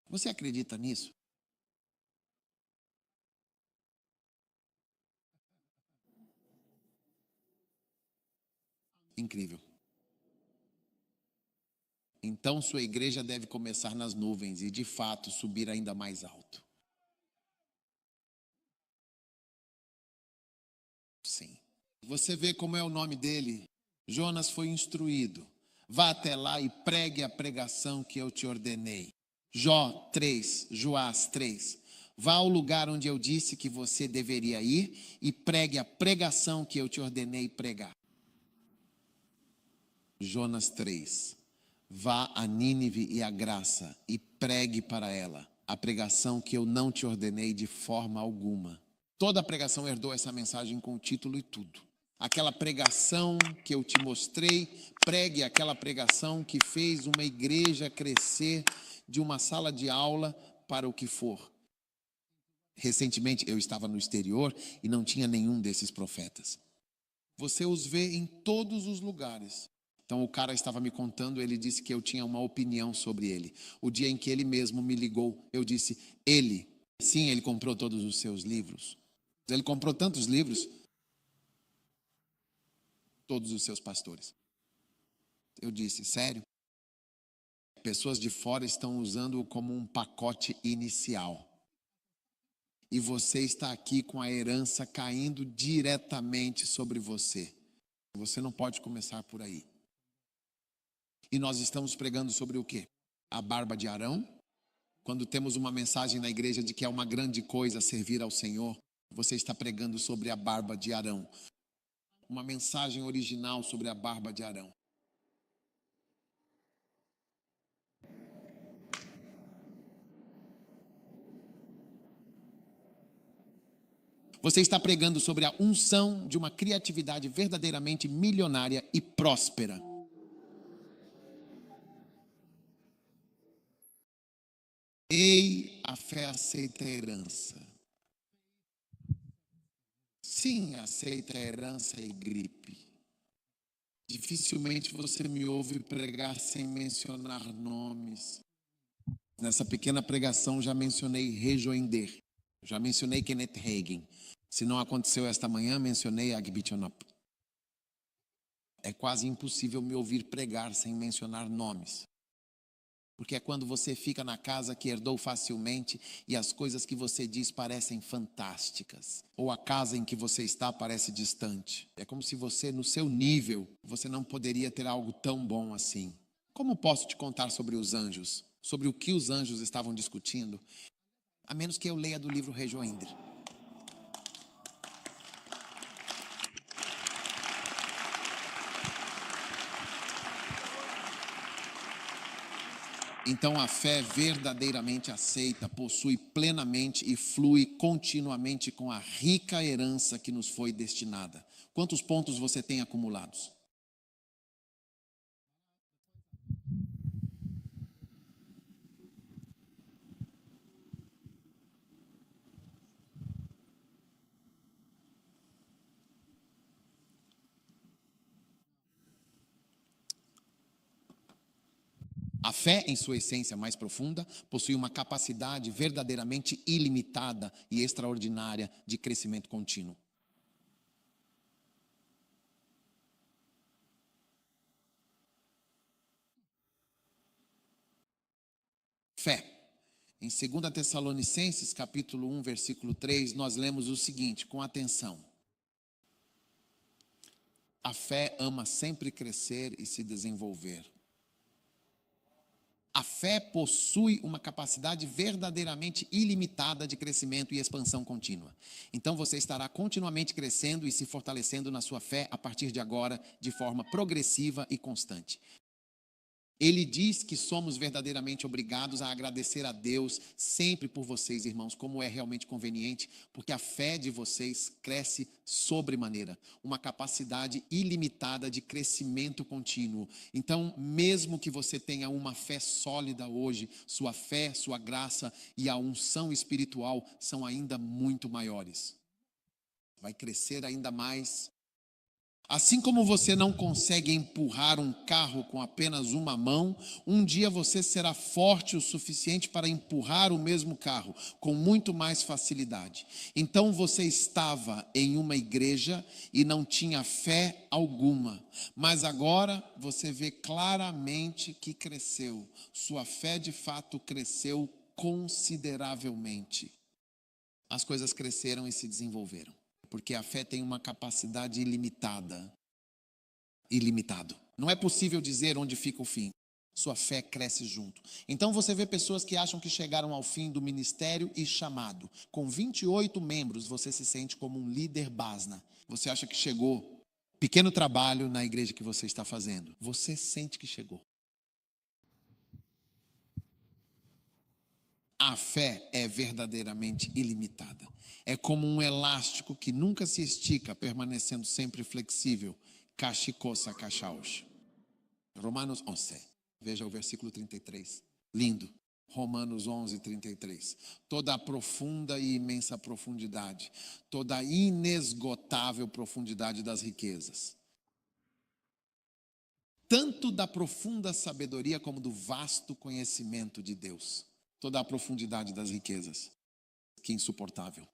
Você acredita nisso? Incrível. Então sua igreja deve começar nas nuvens e de fato subir ainda mais alto. Sim. Você vê como é o nome dele? Jonas foi instruído. Vá até lá e pregue a pregação que eu te ordenei. Joás 3. Vá ao lugar onde eu disse que você deveria ir e pregue a pregação que eu te ordenei pregar. Jonas 3. Vá a Nínive e a graça e pregue para ela a pregação que eu não te ordenei de forma alguma. Toda a pregação herdou essa mensagem com o título e tudo. Aquela pregação que eu te mostrei, pregue aquela pregação que fez uma igreja crescer de uma sala de aula para o que for. Recentemente eu estava no exterior e não tinha nenhum desses profetas. Você os vê em todos os lugares. Então o cara estava me contando, ele disse que eu tinha uma opinião sobre ele. O dia em que ele mesmo me ligou, eu disse, sim, ele comprou todos os seus livros. Ele comprou tantos livros, todos os seus pastores. Eu disse, sério? Pessoas de fora estão usando-o como um pacote inicial. E você está aqui com a herança caindo diretamente sobre você. Você não pode começar por aí. E nós estamos pregando sobre o quê? A barba de Arão Quando temos uma mensagem na igreja de que é uma grande coisa servir ao Senhor, você está pregando sobre a barba de Arão. Uma mensagem original sobre a barba de Arão. Você está pregando sobre a unção de uma criatividade verdadeiramente milionária e próspera. Ei, a fé aceita a herança. Sim, aceita a herança e gripe. Dificilmente você me ouve pregar sem mencionar nomes. Nessa pequena pregação já mencionei Rejoinder. Já mencionei Kenneth Hagin. Se não aconteceu esta manhã, mencionei Agbitionop. É quase impossível me ouvir pregar sem mencionar nomes. Porque é quando você fica na casa que herdou facilmente e as coisas que você diz parecem fantásticas. Ou a casa em que você está parece distante. É como se você, no seu nível, você não poderia ter algo tão bom assim. Como posso te contar sobre os anjos? Sobre o que os anjos estavam discutindo? A menos que eu leia do livro Rejoinder. Então a fé verdadeiramente aceita, possui plenamente e flui continuamente com a rica herança que nos foi destinada. Quantos pontos você tem acumulados? A fé, em sua essência mais profunda, possui uma capacidade verdadeiramente ilimitada e extraordinária de crescimento contínuo. Fé. Em 2 Tessalonicenses, capítulo 1, versículo 3, nós lemos o seguinte, com atenção. A fé ama sempre crescer e se desenvolver. A fé possui uma capacidade verdadeiramente ilimitada de crescimento e expansão contínua. Então você estará continuamente crescendo e se fortalecendo na sua fé a partir de agora, de forma progressiva e constante. Ele diz que somos verdadeiramente obrigados a agradecer a Deus sempre por vocês, irmãos, como é realmente conveniente, porque a fé de vocês cresce sobremaneira, uma capacidade ilimitada de crescimento contínuo. Então, mesmo que você tenha uma fé sólida hoje, sua fé, sua graça e a unção espiritual são ainda muito maiores. Vai crescer ainda mais. Assim como você não consegue empurrar um carro com apenas uma mão, um dia você será forte o suficiente para empurrar o mesmo carro com muito mais facilidade. Então você estava em uma igreja e não tinha fé alguma, mas agora você vê claramente que cresceu. Sua fé de fato cresceu consideravelmente. As coisas cresceram e se desenvolveram. Porque a fé tem uma capacidade ilimitada. Ilimitado. Não é possível dizer onde fica o fim. Sua fé cresce junto. Então você vê pessoas que acham que chegaram ao fim do ministério e chamado. Com 28 membros, você se sente como um líder basna. Você acha que chegou. Pequeno trabalho na igreja que você está fazendo. Você sente que chegou. A fé é verdadeiramente ilimitada. É como um elástico que nunca se estica, permanecendo sempre flexível. Kashikosa kashaosh. Romanos 11. Veja o versículo 33. Lindo. Romanos 11, 33. Toda a profunda e imensa profundidade. Toda a inesgotável profundidade das riquezas. Tanto da profunda sabedoria como do vasto conhecimento de Deus. Toda a profundidade das riquezas. Que insuportável.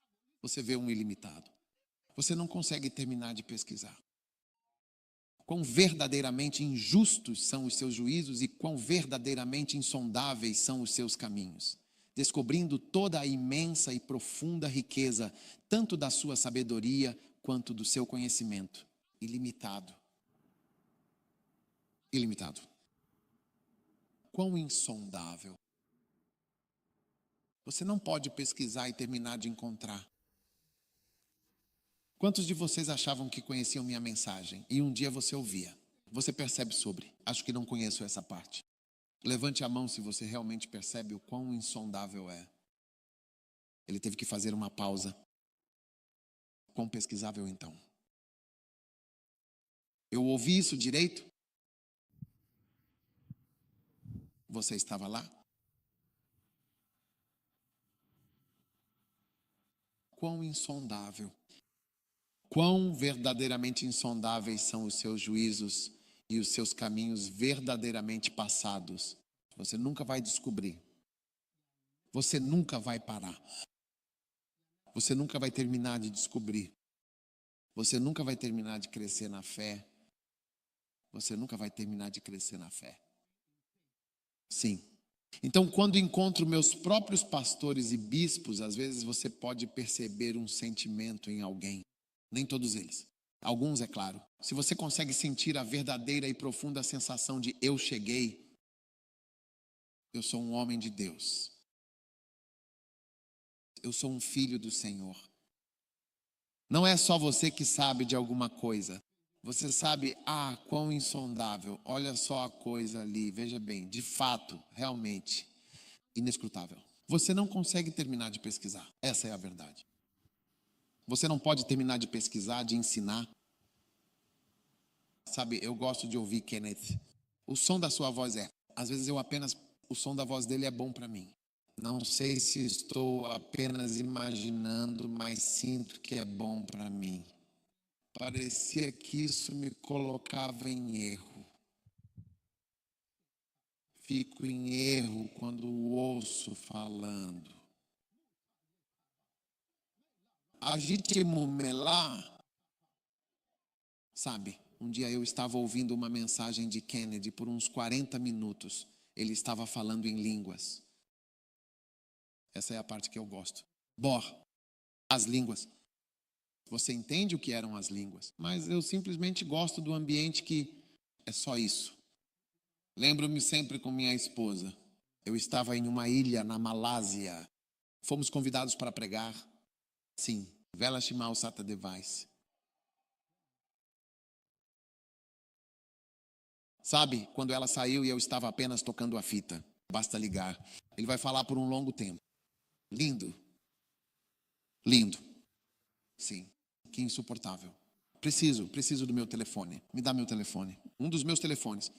Você vê um ilimitado. Você não consegue terminar de pesquisar. Quão verdadeiramente injustos são os seus juízos e quão verdadeiramente insondáveis são os seus caminhos. Descobrindo toda a imensa e profunda riqueza, tanto da sua sabedoria quanto do seu conhecimento. Ilimitado. Ilimitado. Quão insondável. Você não pode pesquisar e terminar de encontrar. Quantos de vocês achavam que conheciam minha mensagem e um dia você ouvia? Você percebe sobre? Acho que não conheço essa parte. Levante a mão se você realmente percebe o quão insondável é. Ele teve que fazer uma pausa. Quão pesquisável então? Eu ouvi isso direito? Você estava lá? Quão insondável. Quão verdadeiramente insondáveis são os seus juízos e os seus caminhos verdadeiramente passados. Você nunca vai descobrir. Você nunca vai parar. Você nunca vai terminar de descobrir. Você nunca vai terminar de crescer na fé. Você nunca vai terminar de crescer na fé. Sim. Então, quando encontro meus próprios pastores e bispos, às vezes você pode perceber um sentimento em alguém. Nem todos eles. Alguns, é claro. Se você consegue sentir a verdadeira e profunda sensação de eu cheguei, eu sou um homem de Deus. Eu sou um filho do Senhor. Não é só você que sabe de alguma coisa. Você sabe, quão insondável. Olha só a coisa ali, veja bem. De fato, realmente, inescrutável. Você não consegue terminar de pesquisar. Essa é a verdade. Você não pode terminar de pesquisar, de ensinar. Sabe, eu gosto de ouvir Kenneth. O som da sua voz às vezes o som da voz dele é bom para mim. Não sei se estou apenas imaginando, mas sinto que é bom para mim. Parecia que isso me colocava em erro. Fico em erro quando o ouço falando. Agite mumelá. Sabe, um dia eu estava ouvindo uma mensagem de Kennedy por uns 40 minutos. Ele estava falando em línguas. Essa é a parte que eu gosto. As línguas. Você entende o que eram as línguas, mas eu simplesmente gosto do ambiente que é só isso. Lembro-me sempre com minha esposa. Eu estava em uma ilha na Malásia. Fomos convidados para pregar. Sim, Vela Shimal Sata Device. Sabe, quando ela saiu e eu estava apenas tocando a fita, basta ligar. Ele vai falar por um longo tempo. Lindo. Lindo. Sim, que insuportável. Preciso do meu telefone. Me dá meu telefone. Um dos meus telefones.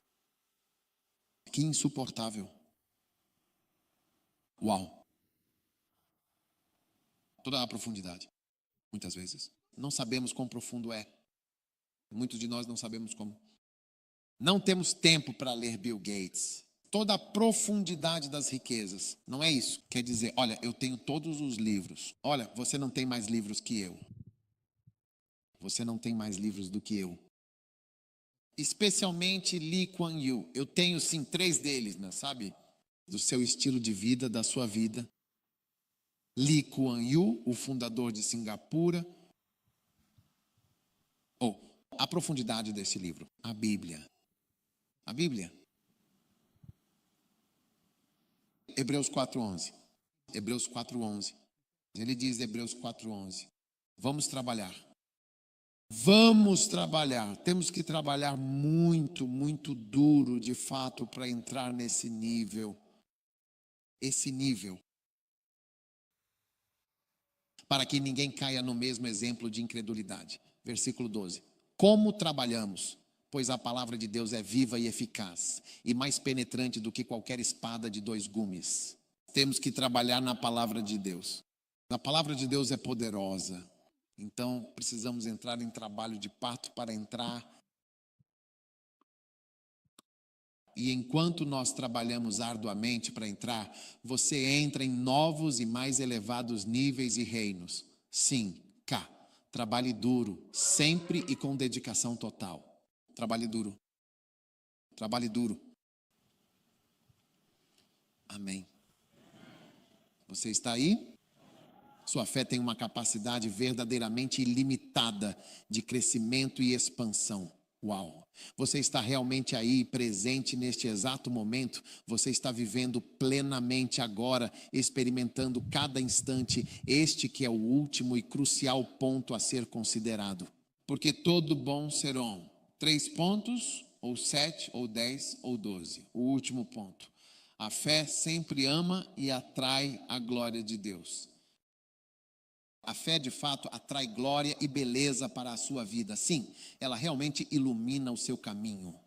Que insuportável. Uau. Toda a profundidade. Muitas vezes. Não sabemos quão profundo é. Muitos de nós não sabemos como. Não temos tempo para ler Bill Gates. Toda a profundidade das riquezas. Não é isso. Quer dizer, olha, eu tenho todos os livros. Olha, você não tem mais livros que eu. Você não tem mais livros do que eu. Especialmente Lee Kuan Yew. Eu tenho sim 3 deles, né, sabe? Do seu estilo de vida, da sua vida. Lee Kuan Yew, o fundador de Singapura. A profundidade desse livro. A Bíblia. A Bíblia. Hebreus 4:11. Hebreus 4:11. Ele diz, Hebreus 4:11. Vamos trabalhar. Vamos trabalhar. Temos que trabalhar muito, muito duro, de fato, para entrar nesse nível. Esse nível. Para que ninguém caia no mesmo exemplo de incredulidade. Versículo 12. Como trabalhamos? Pois a palavra de Deus é viva e eficaz, e mais penetrante do que qualquer espada de 2 gumes. Temos que trabalhar na palavra de Deus. A palavra de Deus é poderosa. Então, precisamos entrar em trabalho de parto para entrar. E enquanto nós trabalhamos arduamente para entrar, você entra em novos e mais elevados níveis e reinos. Sim, trabalhe duro, sempre e com dedicação total. Trabalhe duro. Trabalhe duro. Amém. Você está aí? Sua fé tem uma capacidade verdadeiramente ilimitada de crescimento e expansão. Uau! Você está realmente aí presente neste exato momento? Você está vivendo plenamente agora, experimentando cada instante, este que é o último e crucial ponto a ser considerado. Porque todo bom serão 3 pontos, ou 7, ou 10, ou 12. O último ponto. A fé sempre ama e atrai a glória de Deus. A fé, de fato, atrai glória e beleza para a sua vida. Sim, ela realmente ilumina o seu caminho.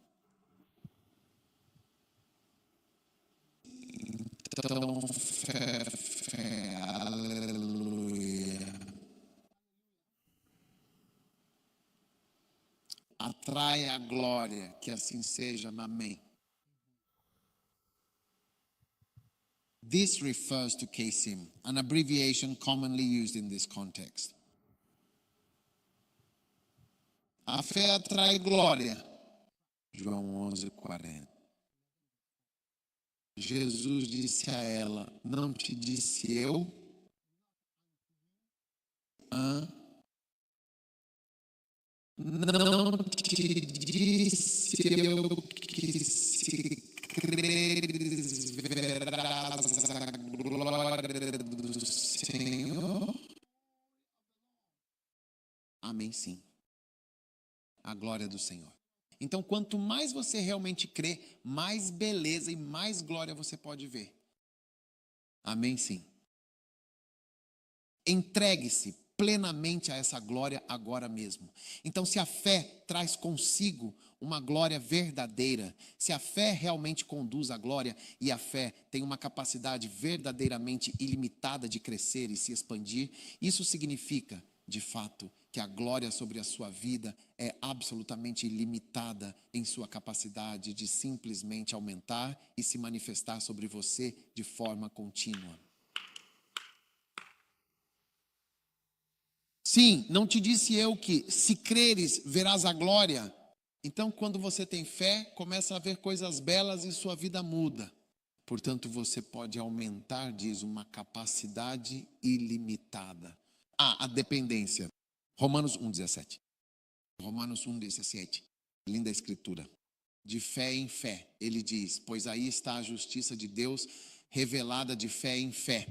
Então, fé, aleluia. Atrai a glória, que assim seja, amém. This refers to KSIM, an abbreviation commonly used in this context. A fé atrai glória. João 11:40. Jesus disse a ela: não te disse eu? Não te disse eu que se creres verás a glória do Senhor? Amém, sim. A glória do Senhor. Então, quanto mais você realmente crê, mais beleza e mais glória você pode ver. Amém, sim. Entregue-se plenamente a essa glória agora mesmo. Então, se a fé traz consigo uma glória verdadeira, se a fé realmente conduz à glória e a fé tem uma capacidade verdadeiramente ilimitada de crescer e se expandir, isso significa, de fato, que a glória sobre a sua vida é absolutamente ilimitada em sua capacidade de simplesmente aumentar e se manifestar sobre você de forma contínua. Sim, não te disse eu que se creres verás a glória? Então, quando você tem fé, começa a ver coisas belas e sua vida muda. Portanto, você pode aumentar, diz, uma capacidade ilimitada. A dependência. Romanos 1:17. Romanos 1:17. Linda escritura. De fé em fé, ele diz, pois aí está a justiça de Deus revelada de fé em fé.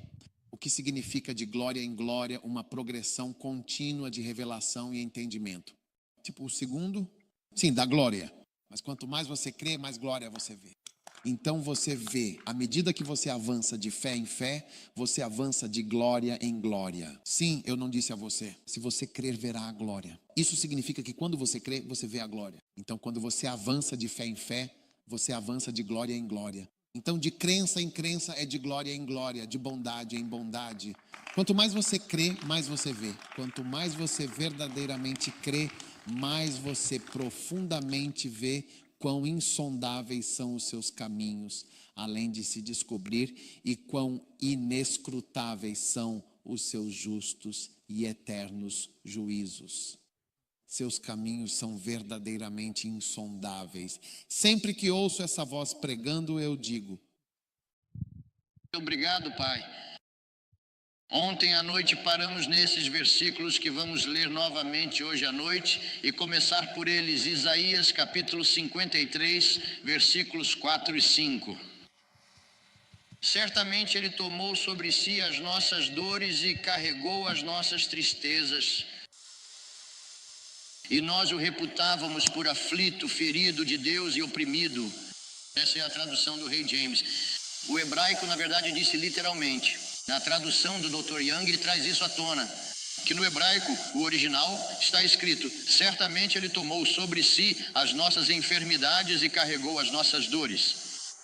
O que significa de glória em glória uma progressão contínua de revelação e entendimento. Tipo o segundo, sim, da glória. Mas quanto mais você crê, mais glória você vê. Então você vê, à medida que você avança de fé em fé, você avança de glória em glória. Sim, eu não disse a você, se você crer, verá a glória. Isso significa que quando você crê, você vê a glória. Então quando você avança de fé em fé, você avança de glória em glória. Então de crença em crença é de glória em glória, de bondade em bondade. Quanto mais você crê, mais você vê. Quanto mais você verdadeiramente crê, mais você profundamente vê quão insondáveis são os seus caminhos, além de se descobrir, e quão inescrutáveis são os seus justos e eternos juízos. Seus caminhos são verdadeiramente insondáveis. Sempre que ouço essa voz pregando, eu digo: obrigado, Pai. Ontem à noite paramos nesses versículos que vamos ler novamente hoje à noite e começar por eles, Isaías capítulo 53, versículos 4 e 5. Certamente Ele tomou sobre si as nossas dores e carregou as nossas tristezas. E nós o reputávamos por aflito, ferido de Deus e oprimido. Essa é a tradução do Rei James. O hebraico, na verdade, disse literalmente. Na tradução do Dr. Young, ele traz isso à tona. Que no hebraico, o original, está escrito: certamente Ele tomou sobre si as nossas enfermidades e carregou as nossas dores.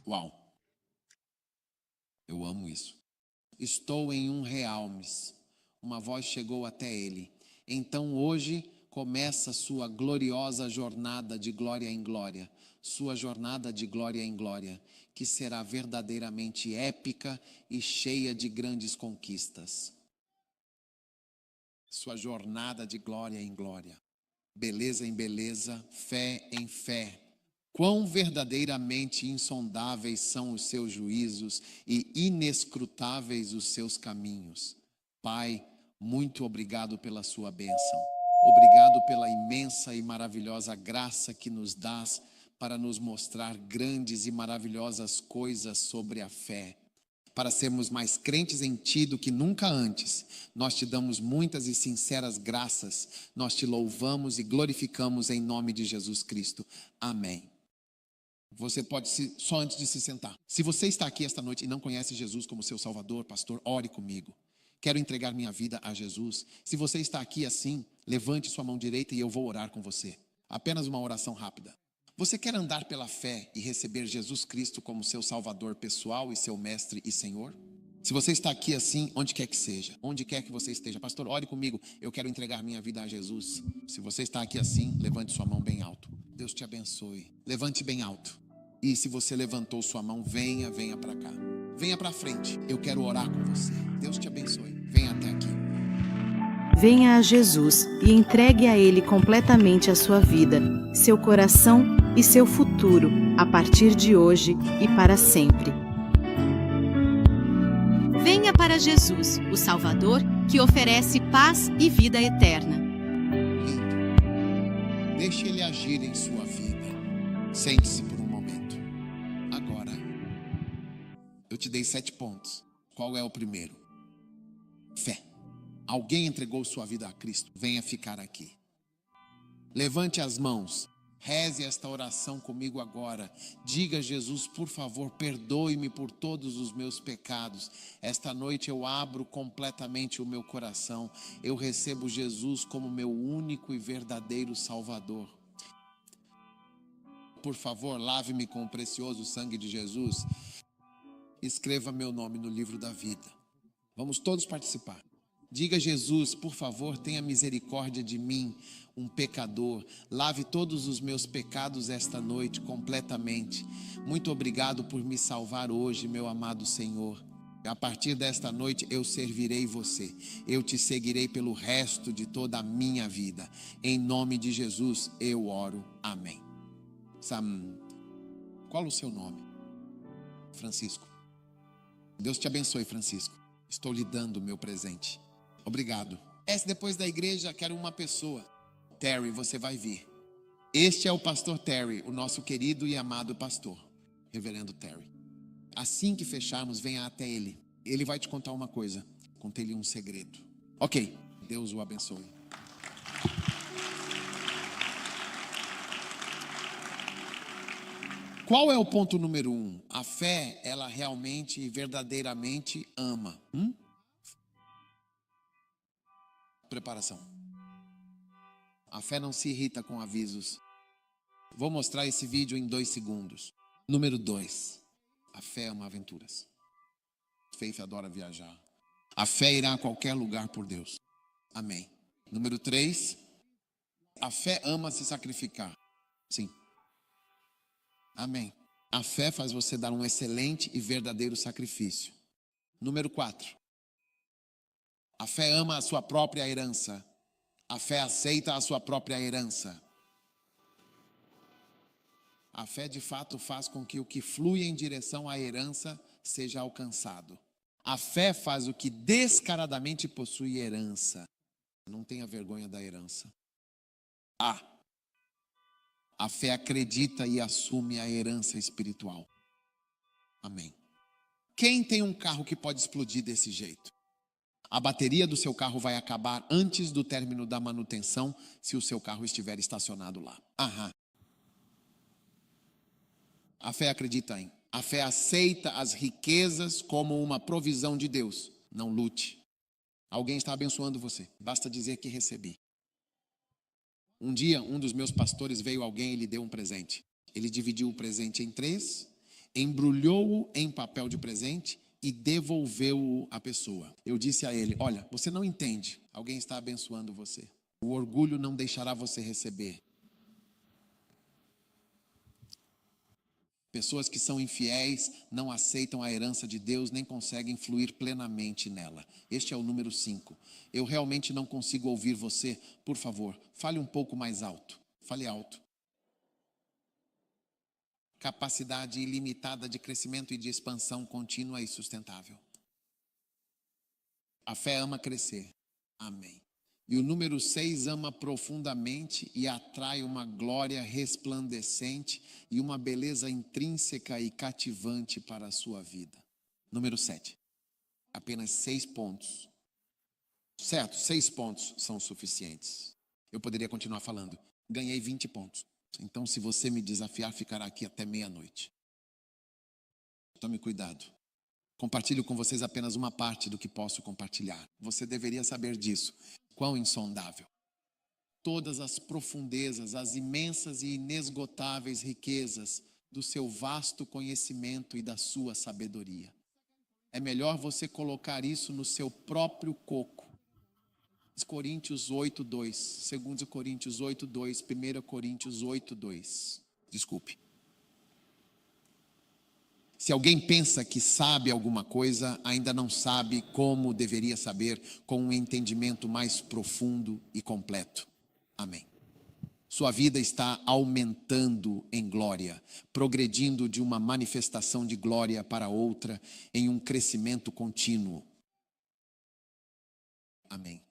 Uau! Eu amo isso. Estou em um realms. Uma voz chegou até ele. Então hoje começa sua gloriosa jornada de glória em glória, sua jornada de glória em glória, que será verdadeiramente épica e cheia de grandes conquistas. Sua jornada de glória em glória, beleza em beleza, fé em fé. Quão verdadeiramente insondáveis são os seus juízos e inescrutáveis os seus caminhos. Pai, muito obrigado pela sua bênção. Obrigado pela imensa e maravilhosa graça que nos dás para nos mostrar grandes e maravilhosas coisas sobre a fé. Para sermos mais crentes em Ti do que nunca antes, nós Te damos muitas e sinceras graças. Nós Te louvamos e glorificamos em nome de Jesus Cristo. Amém. Você pode, só antes de se sentar. Se você está aqui esta noite e não conhece Jesus como seu Salvador, pastor, ore comigo. Quero entregar minha vida a Jesus. Se você está aqui assim, levante sua mão direita e eu vou orar com você. Apenas uma oração rápida. Você quer andar pela fé e receber Jesus Cristo como seu Salvador pessoal e seu Mestre e Senhor? Se você está aqui assim, onde quer que seja, onde quer que você esteja, pastor, ore comigo, eu quero entregar minha vida a Jesus. Se você está aqui assim, levante sua mão bem alto. Deus te abençoe. Levante bem alto. E se você levantou sua mão, venha para cá. Venha para frente, eu quero orar com você. Deus te abençoe. Venha até aqui. Venha a Jesus e entregue a Ele completamente a sua vida, seu coração e seu futuro, a partir de hoje e para sempre. Venha para Jesus, o Salvador, que oferece paz e vida eterna. Lindo. Deixe Ele agir em sua vida. Sente-se por um momento. Agora, eu te dei 7 pontos. Qual é o primeiro? Fé. Alguém entregou sua vida a Cristo? Venha ficar aqui. Levante as mãos. Reze esta oração comigo agora. Diga a Jesus, por favor, perdoe-me por todos os meus pecados. Esta noite eu abro completamente o meu coração. Eu recebo Jesus como meu único e verdadeiro Salvador. Por favor, lave-me com o precioso sangue de Jesus. Escreva meu nome no livro da vida. Vamos todos participar. Diga a Jesus, por favor, tenha misericórdia de mim, um pecador. Lave todos os meus pecados esta noite completamente. Muito obrigado por me salvar hoje, meu amado Senhor. A partir desta noite eu servirei você. Eu te seguirei pelo resto de toda a minha vida. Em nome de Jesus eu oro. Amém. Qual o seu nome? Francisco. Deus te abençoe, Francisco. Estou lhe dando o meu presente. Obrigado. Depois da igreja, quero uma pessoa. Terry, você vai vir. Este é o pastor Terry, o nosso querido e amado pastor, reverendo Terry. Assim que fecharmos, venha até ele. Ele vai te contar uma coisa. Contei-lhe um segredo. Ok, Deus o abençoe. Qual é o ponto número 1? A fé, ela realmente e verdadeiramente ama. Preparação. A fé não se irrita com avisos. Vou mostrar esse vídeo em 2 segundos. Número 2. A fé ama aventuras. Faith adora viajar. A fé irá a qualquer lugar por Deus. Amém. Número 3. A fé ama se sacrificar. Sim. Amém. A fé faz você dar um excelente e verdadeiro sacrifício. Número 4. A fé ama a sua própria herança. A fé aceita a sua própria herança. A fé de fato faz com que o que flui em direção à herança seja alcançado. A fé faz o que descaradamente possui herança. Não tenha vergonha da herança. A fé acredita e assume a herança espiritual. Amém. Quem tem um carro que pode explodir desse jeito? A bateria do seu carro vai acabar antes do término da manutenção se o seu carro estiver estacionado lá. A fé acredita em. A fé aceita as riquezas como uma provisão de Deus. Não lute. Alguém está abençoando você. Basta dizer que recebi. Um dia, um dos meus pastores veio alguém e lhe deu um presente. Ele dividiu o presente em 3, embrulhou-o em papel de presente e devolveu-o à pessoa. Eu disse a ele, olha, você não entende. Alguém está abençoando você. O orgulho não deixará você receber. Pessoas que são infiéis não aceitam a herança de Deus, nem conseguem fluir plenamente nela. Este é o número 5. Eu realmente não consigo ouvir você. Por favor, fale um pouco mais alto. Fale alto. Capacidade ilimitada de crescimento e de expansão contínua e sustentável. A fé ama crescer. Amém. E o número 6 ama profundamente e atrai uma glória resplandecente e uma beleza intrínseca e cativante para a sua vida. Número 7. Apenas 6 pontos. Certo, 6 pontos são suficientes. Eu poderia continuar falando. Ganhei 20 pontos. Então, se você me desafiar, ficará aqui até meia-noite. Tome cuidado. Compartilho com vocês apenas uma parte do que posso compartilhar. Você deveria saber disso. Quão insondável. Todas as profundezas, as imensas e inesgotáveis riquezas do seu vasto conhecimento e da sua sabedoria. É melhor você colocar isso no seu próprio coco. Coríntios 8:2, 2 Coríntios 8:2, 1 Coríntios 8:2. Desculpe. Se alguém pensa que sabe alguma coisa, ainda não sabe como deveria saber, com um entendimento mais profundo e completo. Amém. Sua vida está aumentando em glória, progredindo de uma manifestação de glória para outra, em um crescimento contínuo. Amém.